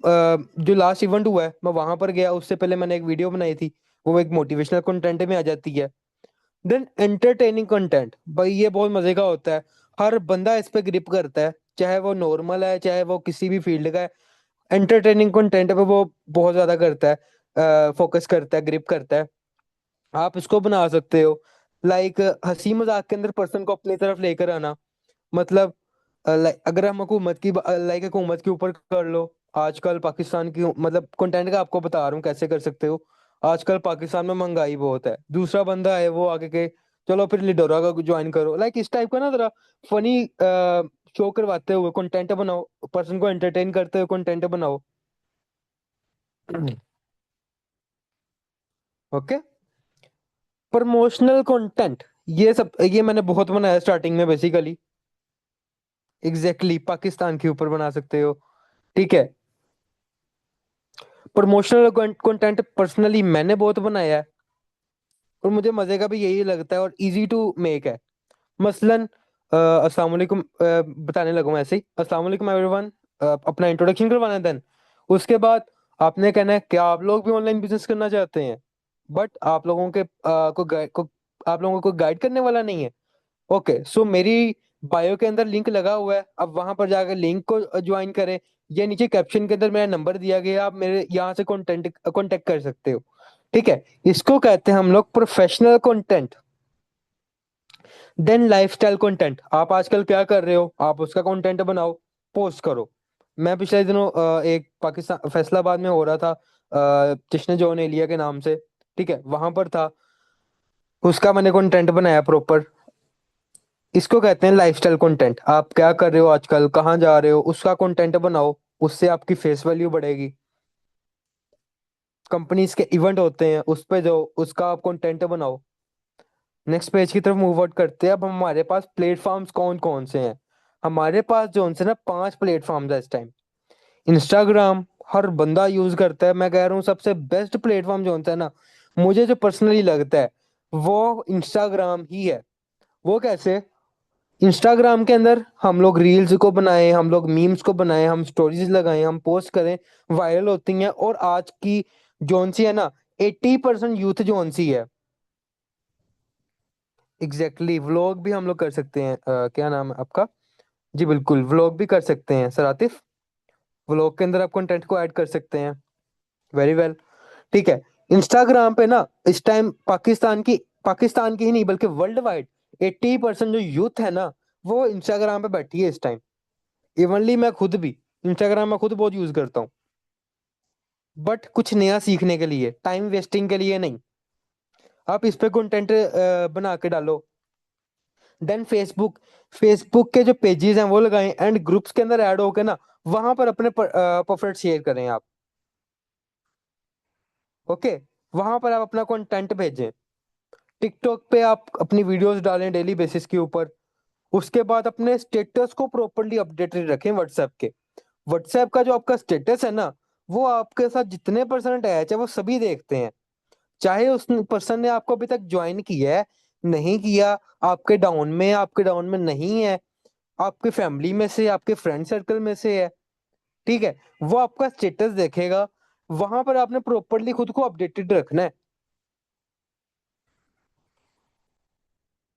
जो लास्ट इवेंट हुआ है मैं वहां पर गया, उससे पहले मैंने एक वीडियो बनाई थी, वो एक मोटिवेशनल कंटेंट में आ जाती है। देन एंटरटेनिंग कंटेंट, भाई ये बहुत मजे का होता है, हर बंदा इस पे ग्रिप करता है, चाहे वो नॉर्मल है चाहे वो किसी भी फील्ड का है। एंटरटेनिंग कंटेंट पे वो बहुत ज्यादा करता है, फोकस करता है, ग्रिप करता है। आप इसको बना सकते हो लाइक हंसी मजाक के अंदर पर्सन को अपनी तरफ लेकर आना। मतलब अगर हम हुकूमत की लाइक हुकूमत के ऊपर कर लो, आजकल पाकिस्तान की, मतलब कंटेंट का आपको बता रहा हूँ कैसे कर सकते हो। आजकल पाकिस्तान में महंगाई बहुत है, दूसरा बंदा है वो आगे के, चलो फिर लिडोरा का ज्वाइन करो, लाइक इस टाइप का ना, जरा फनी शो करवाते हुए कंटेंट बनाओ, पर्सन को एंटरटेन करते हुए कंटेंट बनाओ। ओके। प्रमोशनल कंटेंट, ये मैंने बहुत बनाया स्टार्टिंग में बेसिकली। पाकिस्तान के ऊपर बना सकते हो। ठीक है। प्रमोशनल कंटेंट पर्सनली मैंने बहुत बनाया है, और मुझे मजे का भी यही लगता है और इजी टू मेक है। मसलन अस्सलाम वालेकुम, बताने लगा हूं ऐसे ही, अस्सलाम वालेकुम एवरीवन, अपना इंट्रोडक्शन करवाना है। देन उसके बाद आपने कहना है क्या आप लोग भी ऑनलाइन बिजनेस करना चाहते हैं, बट आप लोगों के आप लोगों को गाइड करने वाला नहीं है। ओके, सो मेरी बायो के अंदर लिंक लगा हुआ है, अब वहां पर जाकर लिंक को ज्वाइन करें। या नीचे कैप्शन के अंदर मेरा नंबर दिया गया है, आप मेरे यहाँ से कांटेक्ट कर सकते हो। ठीक है। इसको कहते हैं हम लोग professional content. Then lifestyle content, आप आजकल क्या कर रहे हो, आप उसका कंटेंट बनाओ, पोस्ट करो। मैं पिछले दिनों एक पाकिस्तान फैसलाबाद में हो रहा था, जश्न जॉन एलिया के नाम से। ठीक है, वहां पर था, उसका मैंने कंटेंट बनाया प्रॉपर। इसको कहते हैं लाइफस्टाइल कंटेंट। आप क्या कर रहे हो आजकल, कहाँ जा रहे हो, उसका कंटेंट बनाओ। उससे आपकी फेस वैल्यू बढ़ेगी। कंपनीज के इवेंट होते हैं उस पे जो, उसका आप कंटेंट बनाओ। नेक्स्ट पेज की तरफ मूव आउट करते हैं। अब हमारे पास प्लेटफॉर्म्स कौन कौन से हैं। हमारे पास जो उनसे ना 5 प्लेटफॉर्म्स है इस टाइम। इंस्टाग्राम हर बंदा यूज करता है, मैं कह रहा हूँ सबसे बेस्ट प्लेटफॉर्म जो होता है ना, मुझे जो पर्सनली लगता है वो इंस्टाग्राम ही है। वो कैसे? इंस्टाग्राम के अंदर हम लोग रील्स को बनाएं, हम लोग मीम्स को बनाएं, हम स्टोरीज लगाएं, हम पोस्ट करें, वायरल होती हैं। और आज की जोन सी है ना, 80% यूथ जोन सी है। व्लॉग भी हम लोग कर सकते हैं। क्या नाम है आपका? जी बिल्कुल, व्लॉग भी कर सकते हैं सर आतिफ। व्लॉग के अंदर आप कंटेंट को ऐड कर सकते हैं। Very well. ठीक है। इंस्टाग्राम पे ना इस टाइम पाकिस्तान की ही नहीं बल्कि वर्ल्ड वाइड 80% जो यूथ है ना, वो इंस्टाग्राम पे बैठी है इस टाइम। इवनली मैं खुद भी इंस्टाग्राम में खुद बहुत यूज करता हूँ, बट कुछ नया सीखने के लिए, टाइम वेस्टिंग के लिए नहीं। आप इस पे कंटेंट बना के डालो। देन फेसबुक के जो पेजेस हैं वो लगाएं, एंड ग्रुप्स के अंदर ऐड होके ना वहां पर अपने परफेक्ट शेयर करें आप। ओके। वहां पर आप अपना कंटेंट भेजें। टिकटॉक पे आप अपनी वीडियोस डालें डेली बेसिस के ऊपर। उसके बाद अपने स्टेटस को प्रॉपरली अपडेटेड रखें व्हाट्सएप के। व्हाट्सएप का जो आपका स्टेटस है ना, वो आपके साथ जितने पर्सन अटैच है वो सभी देखते हैं। चाहे उस पर्सन ने आपको अभी तक ज्वाइन किया है, नहीं किया, आपके डाउन में नहीं है, आपके फैमिली में से, आपके फ्रेंड सर्कल में से है। ठीक है। वो आपका स्टेटस देखेगा। वहां पर आपने प्रॉपरली खुद को अपडेटेड रखना है।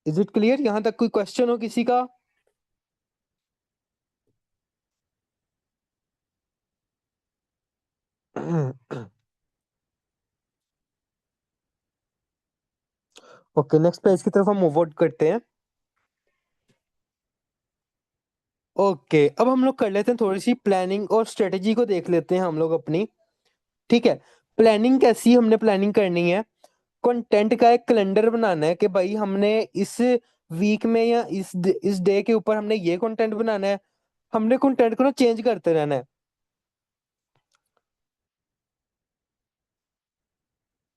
Is it clear? यहां तक कोई क्वेश्चन हो किसी का? ओके, नेक्स्ट पेज की तरफ हम मूव आउट करते हैं। ओके, अब हम लोग कर लेते हैं थोड़ी सी प्लानिंग और स्ट्रेटेजी को देख लेते हैं हम लोग अपनी। ठीक है। प्लानिंग कैसी हमने प्लानिंग करनी है? कंटेंट का एक कैलेंडर बनाना है कि भाई हमने इस वीक में या इस डे के ऊपर हमने ये कंटेंट बनाना है। हमने कंटेंट को ना चेंज करते रहना है।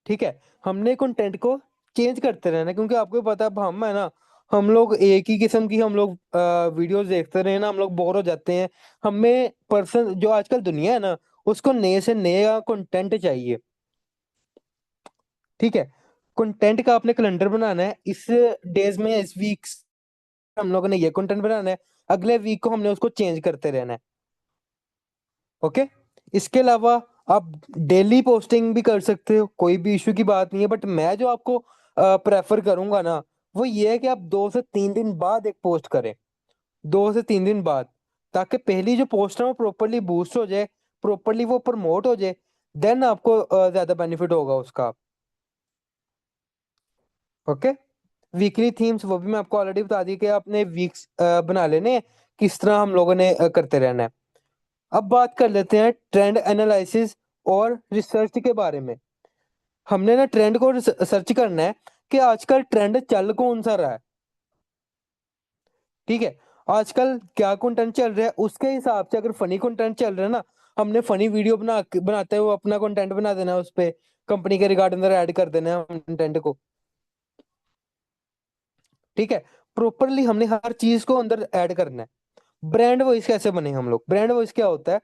ठीक है। हमने कंटेंट को चेंज करते रहना है, क्योंकि आपको पता है अब हम है ना, हम लोग एक ही किस्म की हम लोग वीडियोस देखते रहे ना, हम लोग बोर हो जाते हैं। हमें पर्सन जो आजकल दुनिया है ना, उसको नए से नया कंटेंट चाहिए। ठीक है। कंटेंट का आपने कैलेंडर बनाना है। इस डेज में, इस वीक हम लोगों ने ये कंटेंट बनाना है, अगले वीक को हमने उसको चेंज करते रहना है। ओके। इसके अलावा आप डेली पोस्टिंग भी कर सकते हो, कोई भी इशू की बात नहीं है, बट मैं जो आपको प्रेफर करूंगा ना, वो ये है कि आप 2 से 3 दिन बाद एक पोस्ट करें। 2 से 3 दिन बाद, ताकि पहली जो पोस्ट है वो प्रॉपरली बूस्ट हो जाए, प्रॉपरली वो प्रमोट हो जाए। देन आपको ज्यादा बेनिफिट होगा उसका। ओके। वीकली थीम्स वो भी मैं आपको ऑलरेडी बता दी कि आपने वीक्स बना लेने हैं, किस तरह हम लोगों ने करते रहना है। अब बात कर लेते हैं ट्रेंड एनालिसिस और रिसर्च के बारे में। हमने ना ट्रेंड को सर्च करना है कि आजकल ट्रेंड चल कौन सा रहा है। ठीक है। आजकल क्या कंटेंट चल रहा है, उसके हिसाब से अगर फनी कंटेंट चल रहा है ना, हमने फनी वीडियो बनाते हुए अपना कंटेंट बना देना है उस पे। कंपनी के रिगार्ड अंदर ऐड कर देना है कंटेंट को। ठीक है, प्रॉपरली हमने हर चीज को अंदर ऐड करना है। ब्रांड वॉइस कैसे बने हम लोग? ब्रांड वॉइस क्या होता है?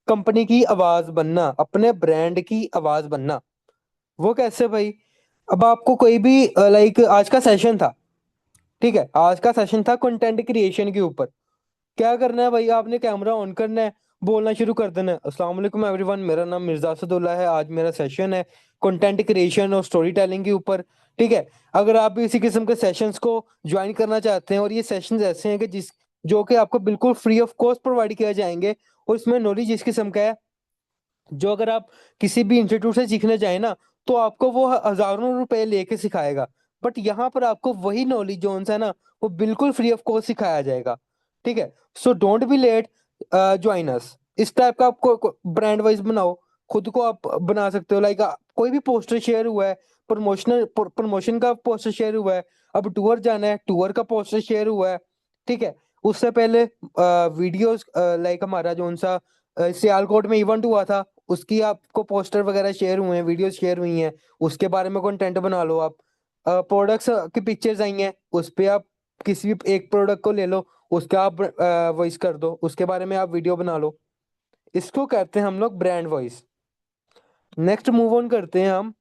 कंपनी की आवाज बनना, अपने ब्रांड की आवाज बनना। वो कैसे भाई? अब आपको कोई भी लाइक आज का सेशन था, ठीक है, आज का सेशन था कंटेंट क्रिएशन के ऊपर। क्या करना है भाई? आपने कैमरा ऑन करना है, बोलना शुरू कर देना है, अस्सलाम वालेकुम एवरीवन, मेरा नाम मिर्जा असदुल्ला है, आज मेरा सेशन है कंटेंट क्रिएशन और स्टोरी टेलिंग के ऊपर। ठीक है, अगर आप भी इसी किस्म के सेशंस को ज्वाइन करना चाहते हैं, और ये सेशंस ऐसे हैं कि जिस जो कि आपको बिल्कुल फ्री ऑफ कॉस्ट प्रोवाइड किए जाएंगे, और इसमें नॉलेज इस किस्म का है जो अगर आप किसी भी इंस्टीट्यूट से सीखने जाए ना, तो आपको वो हजारों रुपए लेके सिखाएगा। बट यहाँ पर आपको वही नॉलेज जो है ना, वो बिल्कुल फ्री ऑफ कॉस्ट सिखाया जाएगा। ठीक है, so don't be late, join us. इस टाइप का आपको ब्रांड वाइज बनाओ, खुद को आप बना सकते हो। लाइक कोई भी पोस्टर शेयर हुआ है, प्रमोशन का पोस्टर शेयर हुआ है, अब टूर जाना है, टूर का पोस्टर शेयर हुआ है। ठीक है, उससे पहले वीडियोस, लाइक हमारा जो सा सियालकोट में इवेंट हुआ था, उसकी आपको पोस्टर वगैरह शेयर हुए हैं, वीडियोस शेयर हुई हैं, उसके बारे में कंटेंट बना लो आप। प्रोडक्ट्स की पिक्चर्स आई हैं, उस पे आप किसी भी एक प्रोडक्ट को ले लो, उसका आप वॉइस कर दो, उसके बारे में आप वीडियो बना लो। इसको कहते हैं हम लोग brand voice. Next move on करते हैं हम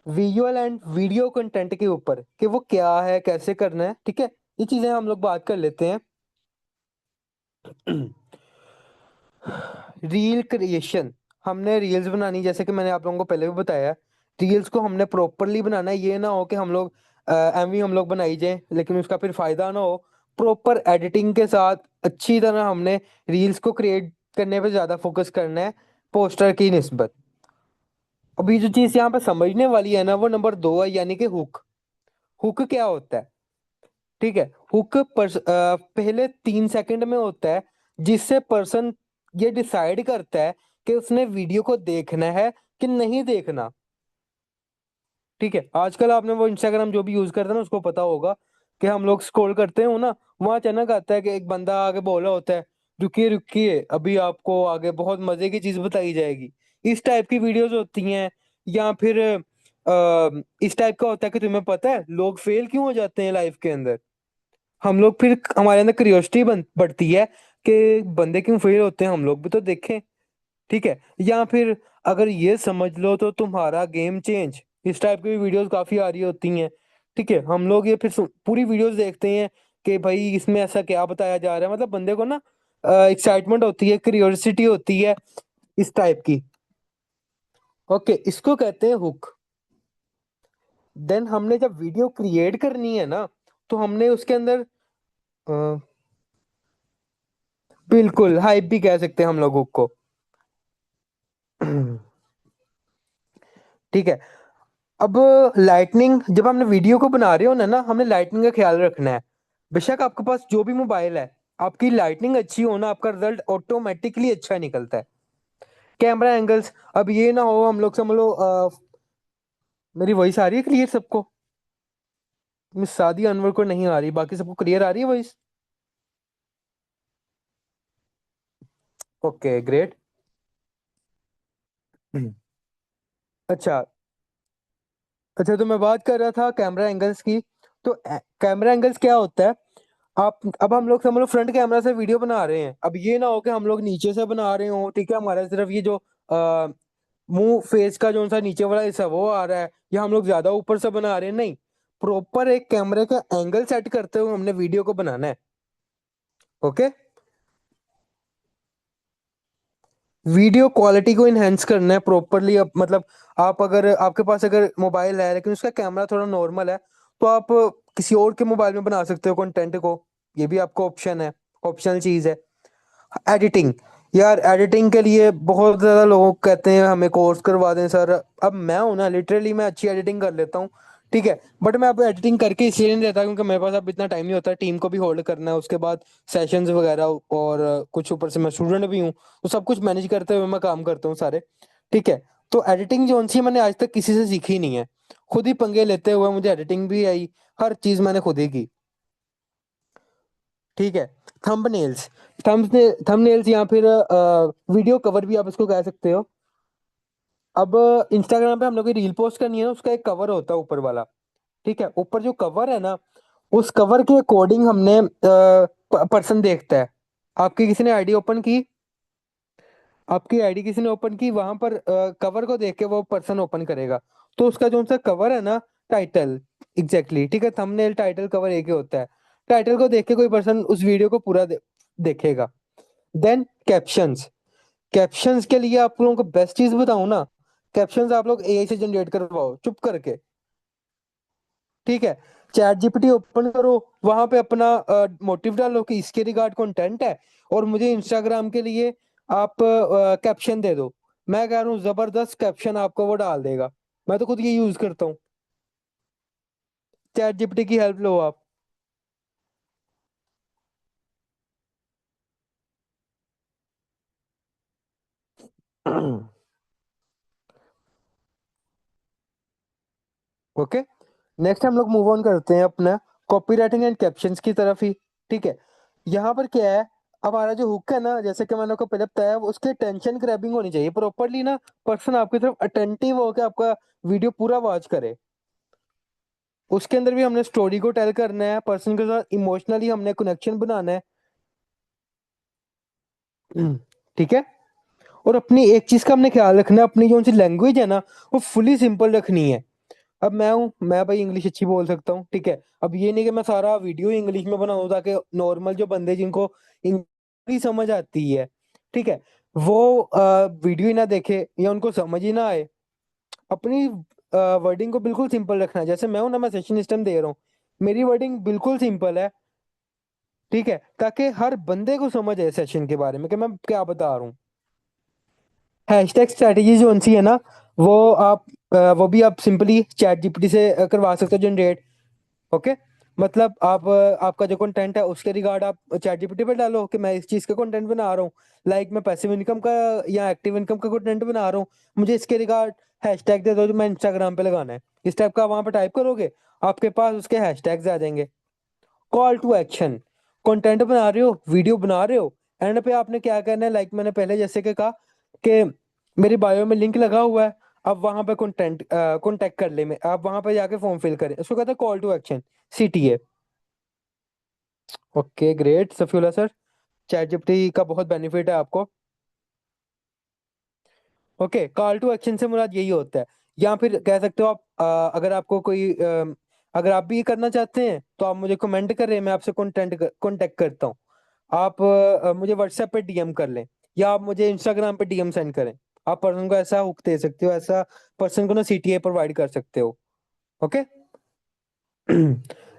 विजुअल एंड वीडियो कंटेंट के ऊपर, कि वो क्या है, कैसे करना है। ठीक है, ये चीजें हम लोग बात कर लेते हैं। रील क्रिएशन, हमने रील्स बनानी, जैसे कि मैंने आप लोगों को पहले भी बताया, रील्स को हमने प्रॉपरली बनाना है। ये ना हो कि हम लोग एमवी हम लोग बनाई जाए लेकिन उसका फिर फायदा ना हो। प्रॉपर एडिटिंग के साथ अच्छी तरह हमने रील्स को क्रिएट करने पे ज्यादा फोकस करना है, पोस्टर की निस्बत। अभी जो चीज यहाँ पे समझने वाली है ना, वो नंबर 2 है, यानी कि हुक। हुक क्या होता है? ठीक है, हुक पहले 3 सेकंड में होता है, जिससे पर्सन ये डिसाइड करता है कि उसने वीडियो को देखना है कि नहीं देखना। ठीक है, आजकल आपने वो इंस्टाग्राम जो भी यूज करते हैं ना, उसको पता होगा कि हम लोग स्क्रॉल करते हो ना, वहां अचानक आता है कि एक बंदा आगे बोला होता है, रुकिए रुकिए अभी आपको आगे बहुत मजे की चीज बताई जाएगी। इस टाइप की वीडियोस होती हैं। या फिर इस टाइप का होता है कि तुम्हें पता है लोग फेल क्यों हो जाते हैं लाइफ के अंदर। हम लोग फिर हमारे अंदर क्यूरियोसिटी बढ़ती है कि बंदे क्यों फेल होते हैं, हम लोग भी तो देखें। ठीक है, या फिर अगर ये समझ लो तो तुम्हारा गेम चेंज, इस टाइप की वीडियोस काफी आ रही होती हैं। ठीक है, हम लोग ये फिर पूरी वीडियोस देखते हैं कि भाई इसमें ऐसा क्या बताया जा रहा है, मतलब बंदे को ना एक्साइटमेंट होती है, क्यूरियोसिटी होती है इस टाइप की। ओके, इसको कहते हैं हुक। देन हमने जब वीडियो क्रिएट करनी है ना, तो हमने उसके अंदर अ, बिल्कुल हाइप भी कह सकते हैं हम लोगों को। ठीक है, अब लाइटनिंग, जब हमने वीडियो को बना रहे हो ना हमने लाइटनिंग का ख्याल रखना है। बेशक आपके पास जो भी मोबाइल है, आपकी लाइटनिंग अच्छी हो ना, आपका रिजल्ट ऑटोमेटिकली अच्छा निकलता है। कैमरा एंगल्स, अब ये ना हो हम लोग समझ लो मेरी वॉइस आ रही है क्लियर सबको? मिस सादी अनवर को नहीं आ रही, बाकी सबको क्लियर आ रही है वॉइस? Okay great. अच्छा, अच्छा तो मैं बात कर रहा था कैमरा एंगल्स की। तो कैमरा एंगल्स क्या होता है? आप अब हम लोग समझ लो फ्रंट कैमरा से वीडियो बना रहे हैं, अब ये ना हो कि हम लोग नीचे से बना रहे हो, ठीक है, हमारा सिर्फ ये जो मुंह फेस का जो सा नीचे वाला हिस्सा वो आ रहा है, या हम लोग ज्यादा ऊपर से बना रहे हैं, नहीं। प्रॉपर एक कैमरे का एंगल सेट करते हुए हमने वीडियो को बनाना है। ओके, वीडियो क्वालिटी को इनहेंस करना है प्रॉपरली। अब मतलब आप अगर आपके पास अगर मोबाइल है लेकिन उसका कैमरा थोड़ा नॉर्मल है, तो आप किसी और के मोबाइल में बना सकते हो कंटेंट को। ये भी आपको ऑप्शन है, ऑप्शनल चीज है। एडिटिंग, यार एडिटिंग के लिए बहुत ज्यादा लोग कहते हैं हमें कोर्स करवा दें सर। अब मैं हूं ना, लिटरली मैं अच्छी एडिटिंग कर लेता हूँ। ठीक है, बट मैं अब एडिटिंग करके इसलिए नहीं रहता क्योंकि मेरे पास अब इतना टाइम नहीं होता, टीम को भी होल्ड करना है, उसके बाद सेशंस वगैरह, और कुछ ऊपर से मैं स्टूडेंट भी हूँ, तो सब कुछ मैनेज करते हुए मैं काम करता हूँ सारे। ठीक है, तो एडिटिंग जो सी मैंने आज तक किसी से सीखी नहीं है, खुद ही पंगे लेते हुए मुझे एडिटिंग भी आई, हर चीज मैंने खुद ही की। ठीक है, थंबनेल्स, थंबनेल्स या फिर वीडियो कवर भी आप इसको कह सकते हो। अब इंस्टाग्राम पे हम लोग की रील पोस्ट करनी है ना, उसका एक कवर होता है ऊपर वाला। ठीक है, ऊपर जो कवर है ना, उस कवर के अकॉर्डिंग हमने पर्सन देखता है। आपकी किसी ने आईडी ओपन की, आपकी आईडी किसी ने ओपन की, वहां पर कवर को देख के वो पर्सन ओपन करेगा। तो उसका जो सा कवर है ना, टाइटल, एग्जैक्टली ठीक है, थंबनेल टाइटल कवर एक ही होता है। टाइटल को देख के कोई पर्सन उस वीडियो को पूरा देखेगा। Then captions. कैप्शंस के लिए आप लोगों को बेस्ट चीज बताऊं ना, कैप्शंस आप लोग एआई से जनरेट करवाओ चुप करके। ठीक है, चैट जीपीटी ओपन करो, वहां पे अपना मोटिव डालो कि इसके रिगार्ड कंटेंट है, और मुझे इंस्टाग्राम के लिए आप कैप्शन दे दो। मैं कह रहा हूँ जबरदस्त कैप्शन आपको वो डाल देगा। मैं तो खुद ये यूज करता हूँ। चैट जीपीटी की हेल्प लो आप। ओके, नेक्स्ट हम लोग मूव ऑन करते हैं अपना कॉपी राइटिंग एंड कैप्शंस की तरफ ही। ठीक है, यहाँ पर क्या है, हमारा जो हुक है ना, जैसे कि मैंने आपको पहले बताया, उसके टेंशन ग्रैबिंग होनी चाहिए प्रॉपरली ना। पर्सन आपकी तरफ अटेंटिव होकर आपका वीडियो पूरा वॉच करे। उसके अंदर भी हमने स्टोरी को टेल करना है, पर्सन के साथ इमोशनली हमने कनेक्शन बनाना है। ठीक है, और अपनी एक चीज का हमने ख्याल रखना है, अपनी जो सी लैंग्वेज है ना, वो फुली सिंपल रखनी है। अब मैं भाई इंग्लिश अच्छी बोल सकता हूँ, ठीक है। अब ये नहीं कि मैं सारा वीडियो इंग्लिश में बनाऊँ ताकि नॉर्मल जो बंदे जिनको इंग्लिश समझ आती है, ठीक है, वो वीडियो ही ना देखे या उनको समझ ही ना आए। अपनी वर्डिंग को बिल्कुल सिंपल रखना है। जैसे मैं हूं ना, मैं सेशन सिस्टम दे रहा हूँ, मेरी वर्डिंग बिल्कुल सिंपल है। ठीक है, ताकि हर बंदे को समझ आए सेशन के बारे में कि मैं क्या बता रहा हूँ। हैशटैग स्ट्रैटेजी जो सी है ना, वो आप वो भी आप सिंपली चैट जीपीटी से करवा सकते हो जनरेट। ओके, मतलब आप आपका जो कंटेंट है उसके रिगार्ड आप चैट जीपीटी पे डालो कि मैं इस चीज का कंटेंट बना रहा हूँ, लाइक मैं पैसिव इनकम का या एक्टिव इनकम का कंटेंट बना रहा हूँ, मुझे इसके रिगार्ड हैशटैग दे दो जो मैं इंस्टाग्राम पे लगाना है। इस टाइप का वहां पे टाइप करोगे, आपके पास उसके हैशटैग्स आ जाएंगे। कॉल टू एक्शन, कंटेंट बना रहे हो, वीडियो बना रहे हो, एंड पे आपने क्या करना है, लाइक मैंने पहले जैसे कि कहा कि मेरी बायो में लिंक लगा हुआ है, अब वहां पे कॉन्टेक्ट कर ले में, आप वहां पे जाके फॉर्म फिल करें, उसको कहते हैं call to action, CTA. Okay great Safiullah sir, chat GPT का बहुत बेनिफिट है आपको। ओके, कॉल टू एक्शन से मुराद यही होता है। या फिर कह सकते हो आप, अगर आपको कोई अगर आप भी ये करना चाहते हैं तो आप मुझे कमेंट करें, मैं आपसे कांटेक्ट करता हूँ। आप मुझे व्हाट्सएप पे डीएम कर लें, या आप मुझे इंस्टाग्राम पे डीएम सेंड करें। आप पर्सन को ऐसा हुक दे सकते हो, ऐसा पर्सन को ना सीटीए प्रोवाइड कर सकते हो। ओके।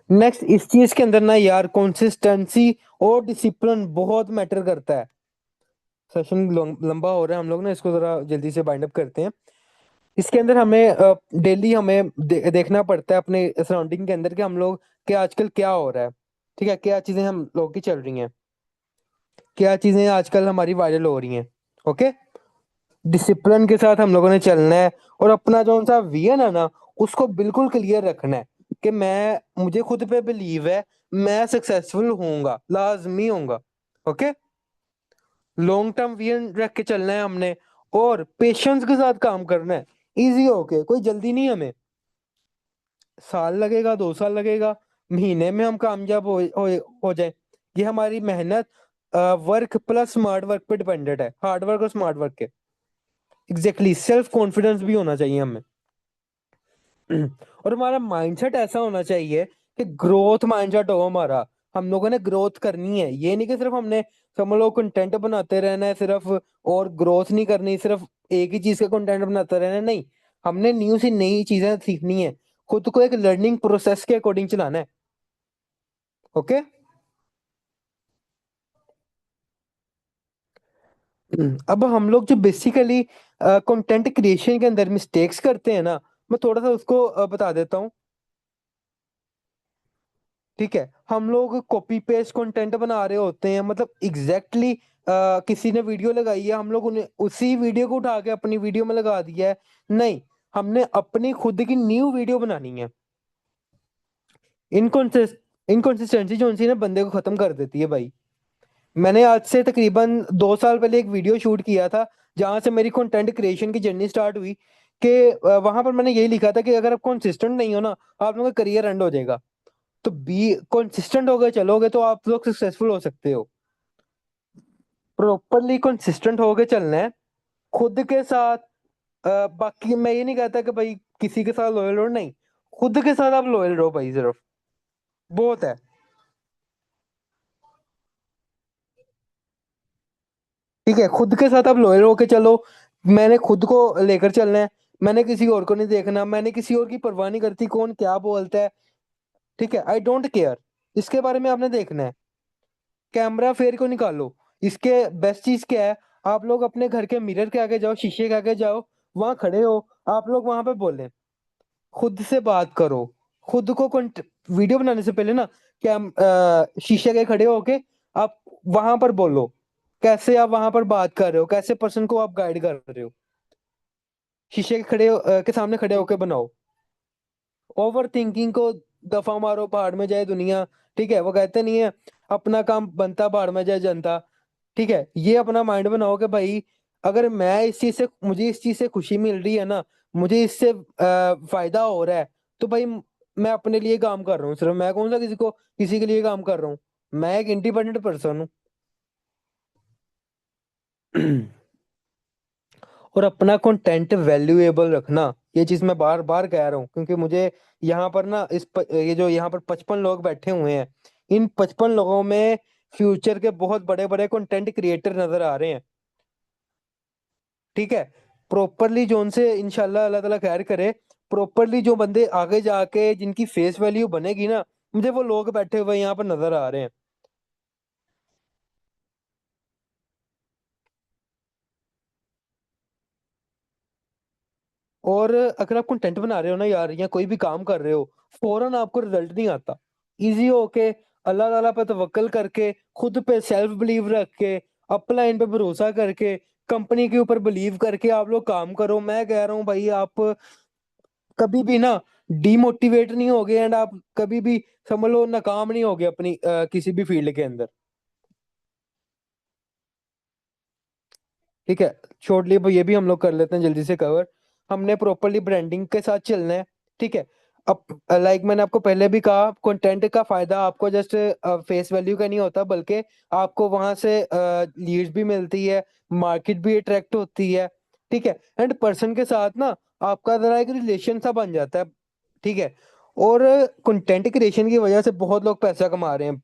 नेक्स्ट, इस चीज के अंदर ना यार कंसिस्टेंसी और डिसिप्लिन बहुत मैटर करता है। सेशन लंबा हो रहा है, हम लोग ना इसको जरा जल्दी से बाइंड अप करते हैं। इसके अंदर हमें डेली हमें देखना पड़ता है अपने सराउंडिंग के अंदर कि हम लोग के आजकल क्या हो रहा है। ठीक है, क्या चीजें हम लोग की चल रही हैं, क्या चीजें आजकल हमारी वायरल हो रही हैं। ओके, डिसिप्लिन के साथ हम लोगों ने चलना है, और अपना जो सा विजन है ना, उसको बिल्कुल क्लियर रखना है कि मैं, मुझे खुद पे बिलीव है, मैं सक्सेसफुल होऊंगा, लाजमी होऊंगा। ओके, लॉन्ग टर्म विजन रख के चलना है हमने, और पेशेंस के साथ काम करना है। इजी होके, कोई जल्दी नहीं हमें। साल लगेगा, 2 साल लगेगा, महीने में हम कामयाब हो जाए, ये हमारी मेहनत, वर्क प्लस स्मार्ट वर्क पे डिपेंडेंट है, हार्ड वर्क और स्मार्ट वर्क के। एग्जैक्टली, सेल्फ कॉन्फिडेंस भी होना चाहिए हमें। और हमारा माइंडसेट ऐसा होना चाहिए कि ग्रोथ माइंडसेट हो हमारा। हम लोगों ने ग्रोथ करनी है, ये नहीं कि सिर्फ हमने, हम लोग कंटेंट बनाते रहना है सिर्फ, और ग्रोथ नहीं करनी, सिर्फ एक ही चीज का कंटेंट बनाते रहना है, नहीं। हमने न्यू सी नई चीजें सीखनी है, खुद को एक लर्निंग प्रोसेस के अकॉर्डिंग चलाना है। ओके। अब हम लोग जो बेसिकली कंटेंट क्रिएशन के अंदर मिस्टेक्स करते हैं ना, मैं थोड़ा सा उसको बता देता हूँ। ठीक है, हम लोग कॉपी पेस्ट कंटेंट बना रहे होते हैं, मतलब एग्जैक्टली किसी ने वीडियो लगाई है, हम लोग उन्हें उसी वीडियो को उठा के अपनी वीडियो में लगा दिया है। नहीं, हमने अपनी खुद की न्यू वीडियो बनानी है। इनकॉन्सिस्टेंसी जो उनसी ना बंदे को खत्म कर देती है भाई। मैंने आज से तकरीबन 2 साल पहले एक वीडियो शूट किया था, जहां से मेरी कंटेंट क्रिएशन की जर्नी स्टार्ट हुई। कि वहां पर मैंने यही लिखा था कि अगर आप कंसिस्टेंट नहीं हो ना, आप लोगों का करियर एंड हो जाएगा। तो बी कंसिस्टेंट होकर चलोगे तो आप लोग सक्सेसफुल हो सकते हो। प्रॉपरली कंसिस्टेंट होके चलना है खुद के साथ। बाकी मैं ये नहीं कहता कि भाई किसी के साथ लॉयल रहो, नहीं। खुद के साथ आप लॉयल रहो भाई, सिर्फ बहुत है। ठीक है, खुद के साथ आप लॉयल होके चलो। मैंने खुद को लेकर चलना है। मैंने किसी और को नहीं देखना, मैंने किसी और की परवाह नहीं करती कौन क्या बोलता है। ठीक है, आई डोंट केयर। इसके बारे में आपने देखना है। कैमरा फेयर को निकालो। इसके बेस्ट चीज क्या है? आप लोग अपने घर के मिरर के आगे जाओ, शीशे के आगे जाओ, वहां खड़े हो। आप लोग वहां पे बोले, खुद से बात करो। खुद को वीडियो बनाने से पहले ना, क्या शीशे के खड़े होके आप वहां पर बोलो। कैसे आप वहां पर बात कर रहे हो, कैसे पर्सन को आप गाइड कर रहे हो। शीशे के के सामने खड़े होके बनाओ। ओवर थिंकिंग को दफा मारो, भाड़ में जाए दुनिया। ठीक है, वो कहते नहीं है, अपना काम बनता भाड़ में जाए जनता। ठीक है, ये अपना माइंड बनाओ कि भाई, अगर मैं इस चीज से मुझे इस चीज से खुशी मिल रही है ना, मुझे इससे फायदा हो रहा है, तो भाई मैं अपने लिए काम कर रहा हूँ। सिर्फ मैं कौन सा किसी के लिए काम कर रहा हूँ। मैं एक इंडिपेंडेंट पर्सन हूँ। और अपना कंटेंट वैल्यूएबल रखना, ये चीज मैं बार बार कह रहा हूँ, क्योंकि मुझे यहाँ पर ना ये जो यहाँ पर 55 लोग बैठे हुए हैं, इन 55 लोगों में फ्यूचर के बहुत बड़े बड़े कंटेंट क्रिएटर नजर आ रहे हैं। ठीक है, प्रॉपरली जो उनसे इंशाल्लाह अल्लाह ताला खैर करे, प्रॉपरली जो बंदे आगे जाके जिनकी फेस वैल्यू बनेगी ना, मुझे वो लोग बैठे हुए यहाँ पर नजर आ रहे हैं। और अगर आप कंटेंट बना रहे हो ना यार, या कोई भी काम कर रहे हो, फौरन आपको रिजल्ट नहीं आता। इजी होके, अल्लाह ताला पे तवक्कल करके, खुद पे सेल्फ बिलीव रख के, अपलाइन पे भरोसा करके, कंपनी के ऊपर बिलीव करके आप लोग काम करो। मैं कह रहा हूँ भाई, आप कभी भी ना डीमोटिवेट नहीं होगे, एंड आप कभी भी समझ लो नाकाम नहीं होगे अपनी किसी भी फील्ड के अंदर। ठीक है, शॉर्टली ये भी हम लोग कर लेते हैं जल्दी से कवर। हमने प्रॉपरली ब्रांडिंग के साथ चलना है। ठीक है, अब लाइक मैंने आपको पहले भी कहा, कंटेंट का फायदा आपको जस्ट फेस वैल्यू का नहीं होता, बल्कि आपको वहां से लीड्स भी मिलती है, मार्केट भी अट्रैक्ट होती है। ठीक है, एंड पर्सन के साथ ना आपका जरा एक रिलेशन सा बन जाता है। ठीक है, और कंटेंट क्रिएशन की वजह से बहुत लोग पैसा कमा रहे हैं।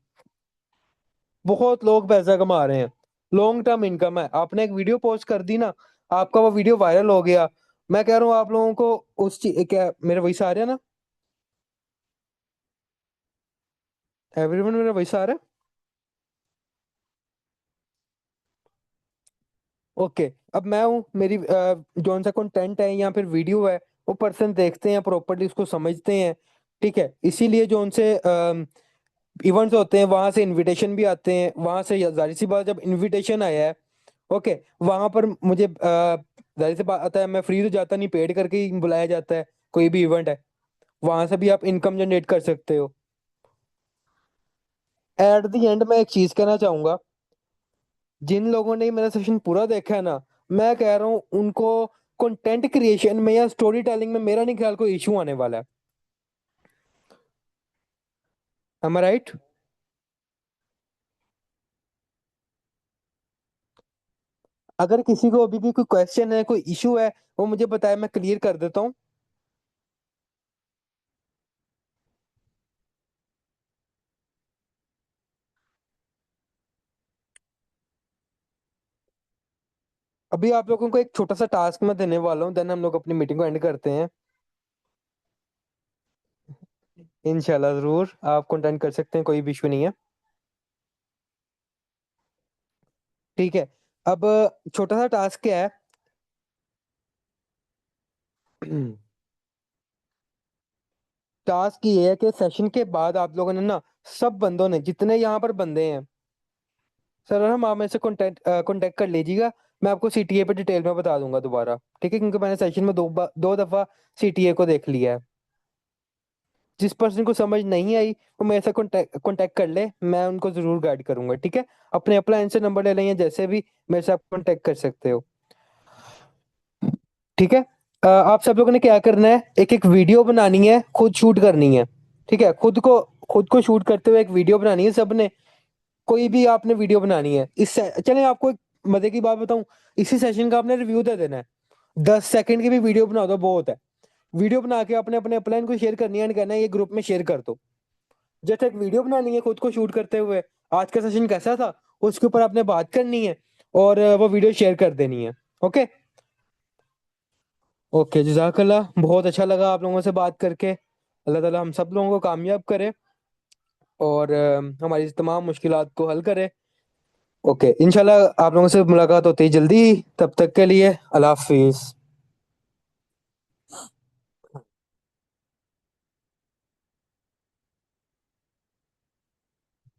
बहुत लोग पैसा कमा रहे हैं। लॉन्ग टर्म इनकम है। आपने एक वीडियो पोस्ट कर दी ना, आपका वो वीडियो वायरल हो गया। मैं कह रहा हूँ आप लोगों को उस चीज क्या मेरे वॉइस आ रहा है ना? एवरीवन मेरा वॉइस आ रहा है? ओके, अब मैं हूँ, मेरी जौन सा कंटेंट है या फिर वीडियो है, वो पर्सन देखते हैं, प्रॉपर्ली उसको समझते हैं। ठीक है, इसीलिए जो उनसे इवेंट्स होते हैं वहां से इनविटेशन भी आते हैं। वहां से जाहिर सी बात, जब इनविटेशन आया है, ओके, वहां पर मुझे जाहिर सी बात आता है, मैं फ्री तो जाता नहीं, पेड करके ही बुलाया जाता है। कोई भी इवेंट है, वहां से भी आप इनकम जनरेट कर सकते हो। एट द एंड मैं एक चीज कहना चाहूंगा, जिन लोगों ने मेरा सेशन पूरा देखा है ना, मैं कह रहा हूँ उनको कंटेंट क्रिएशन में या स्टोरी टेलिंग में मेरा नहीं ख्याल कोई इशू आने वाला है। एम आई राइट? अगर किसी को अभी भी कोई क्वेश्चन है, कोई इशू है, वो मुझे बताए, मैं क्लियर कर देता हूँ। अभी आप लोगों को एक छोटा सा टास्क मैं देने वाला हूँ, देन हम लोग अपनी मीटिंग को एंड करते हैं। इंशाल्लाह जरूर आप कंटेंट कर सकते हैं, कोई भी इशू नहीं है। ठीक है, अब छोटा सा टास्क क्या है? टास्क ये है कि सेशन के बाद आप लोगों ने ना, सब बंदों ने, जितने यहाँ पर बंदे हैं, सर हम आप मेरे से कांटेक्ट कर लीजिएगा। मैं आपको सीटीए पे डिटेल में बता दूंगा दोबारा। ठीक है, क्योंकि मैंने सेशन में दो दफा सीटीए को देख लिया है। जिस पर्सन को समझ नहीं आई वो मेरे से कांटेक्ट कर ले, मैं उनको जरूर गाइड करूंगा, ठीक है। अपने अपलाइन से नंबर ले लें या जैसे भी, मेरे से आप कांटेक्ट कर सकते हो, ठीक है। आप सब लोगों ने क्या करना है, एक एक वीडियो बनानी है, खुद शूट करनी है, ठीक है। खुद को शूट करते हुए एक वीडियो बनानी है सबने। कोई भी आपने वीडियो बनानी है, चले आपको एक मजे की बात बताऊं, इसी सेशन का आपने रिव्यू दे देना है। 10 सेकंड की भी वीडियो बना दो, बहुत है। वीडियो बना के अपने अपने अपलाइन को शेयर करनी है एंड कहना है ये ग्रुप में शेयर कर दो। जैसे एक वीडियो बनानी है खुद को शूट करते हुए, आज का सेशन कैसा था उसके ऊपर आपने बात करनी है, और वो वीडियो शेयर कर देनी है। ओके। ओके, जजाकल्ला, बहुत अच्छा लगा आप लोगों से बात करके। अल्लाह ताला हम सब लोगों को कामयाब करे और हमारी तमाम मुश्किलात को हल करे। ओके, इंशाल्लाह आप लोगों से मुलाकात होती है जल्दी। तब तक के लिए अल्लाह हाफिज।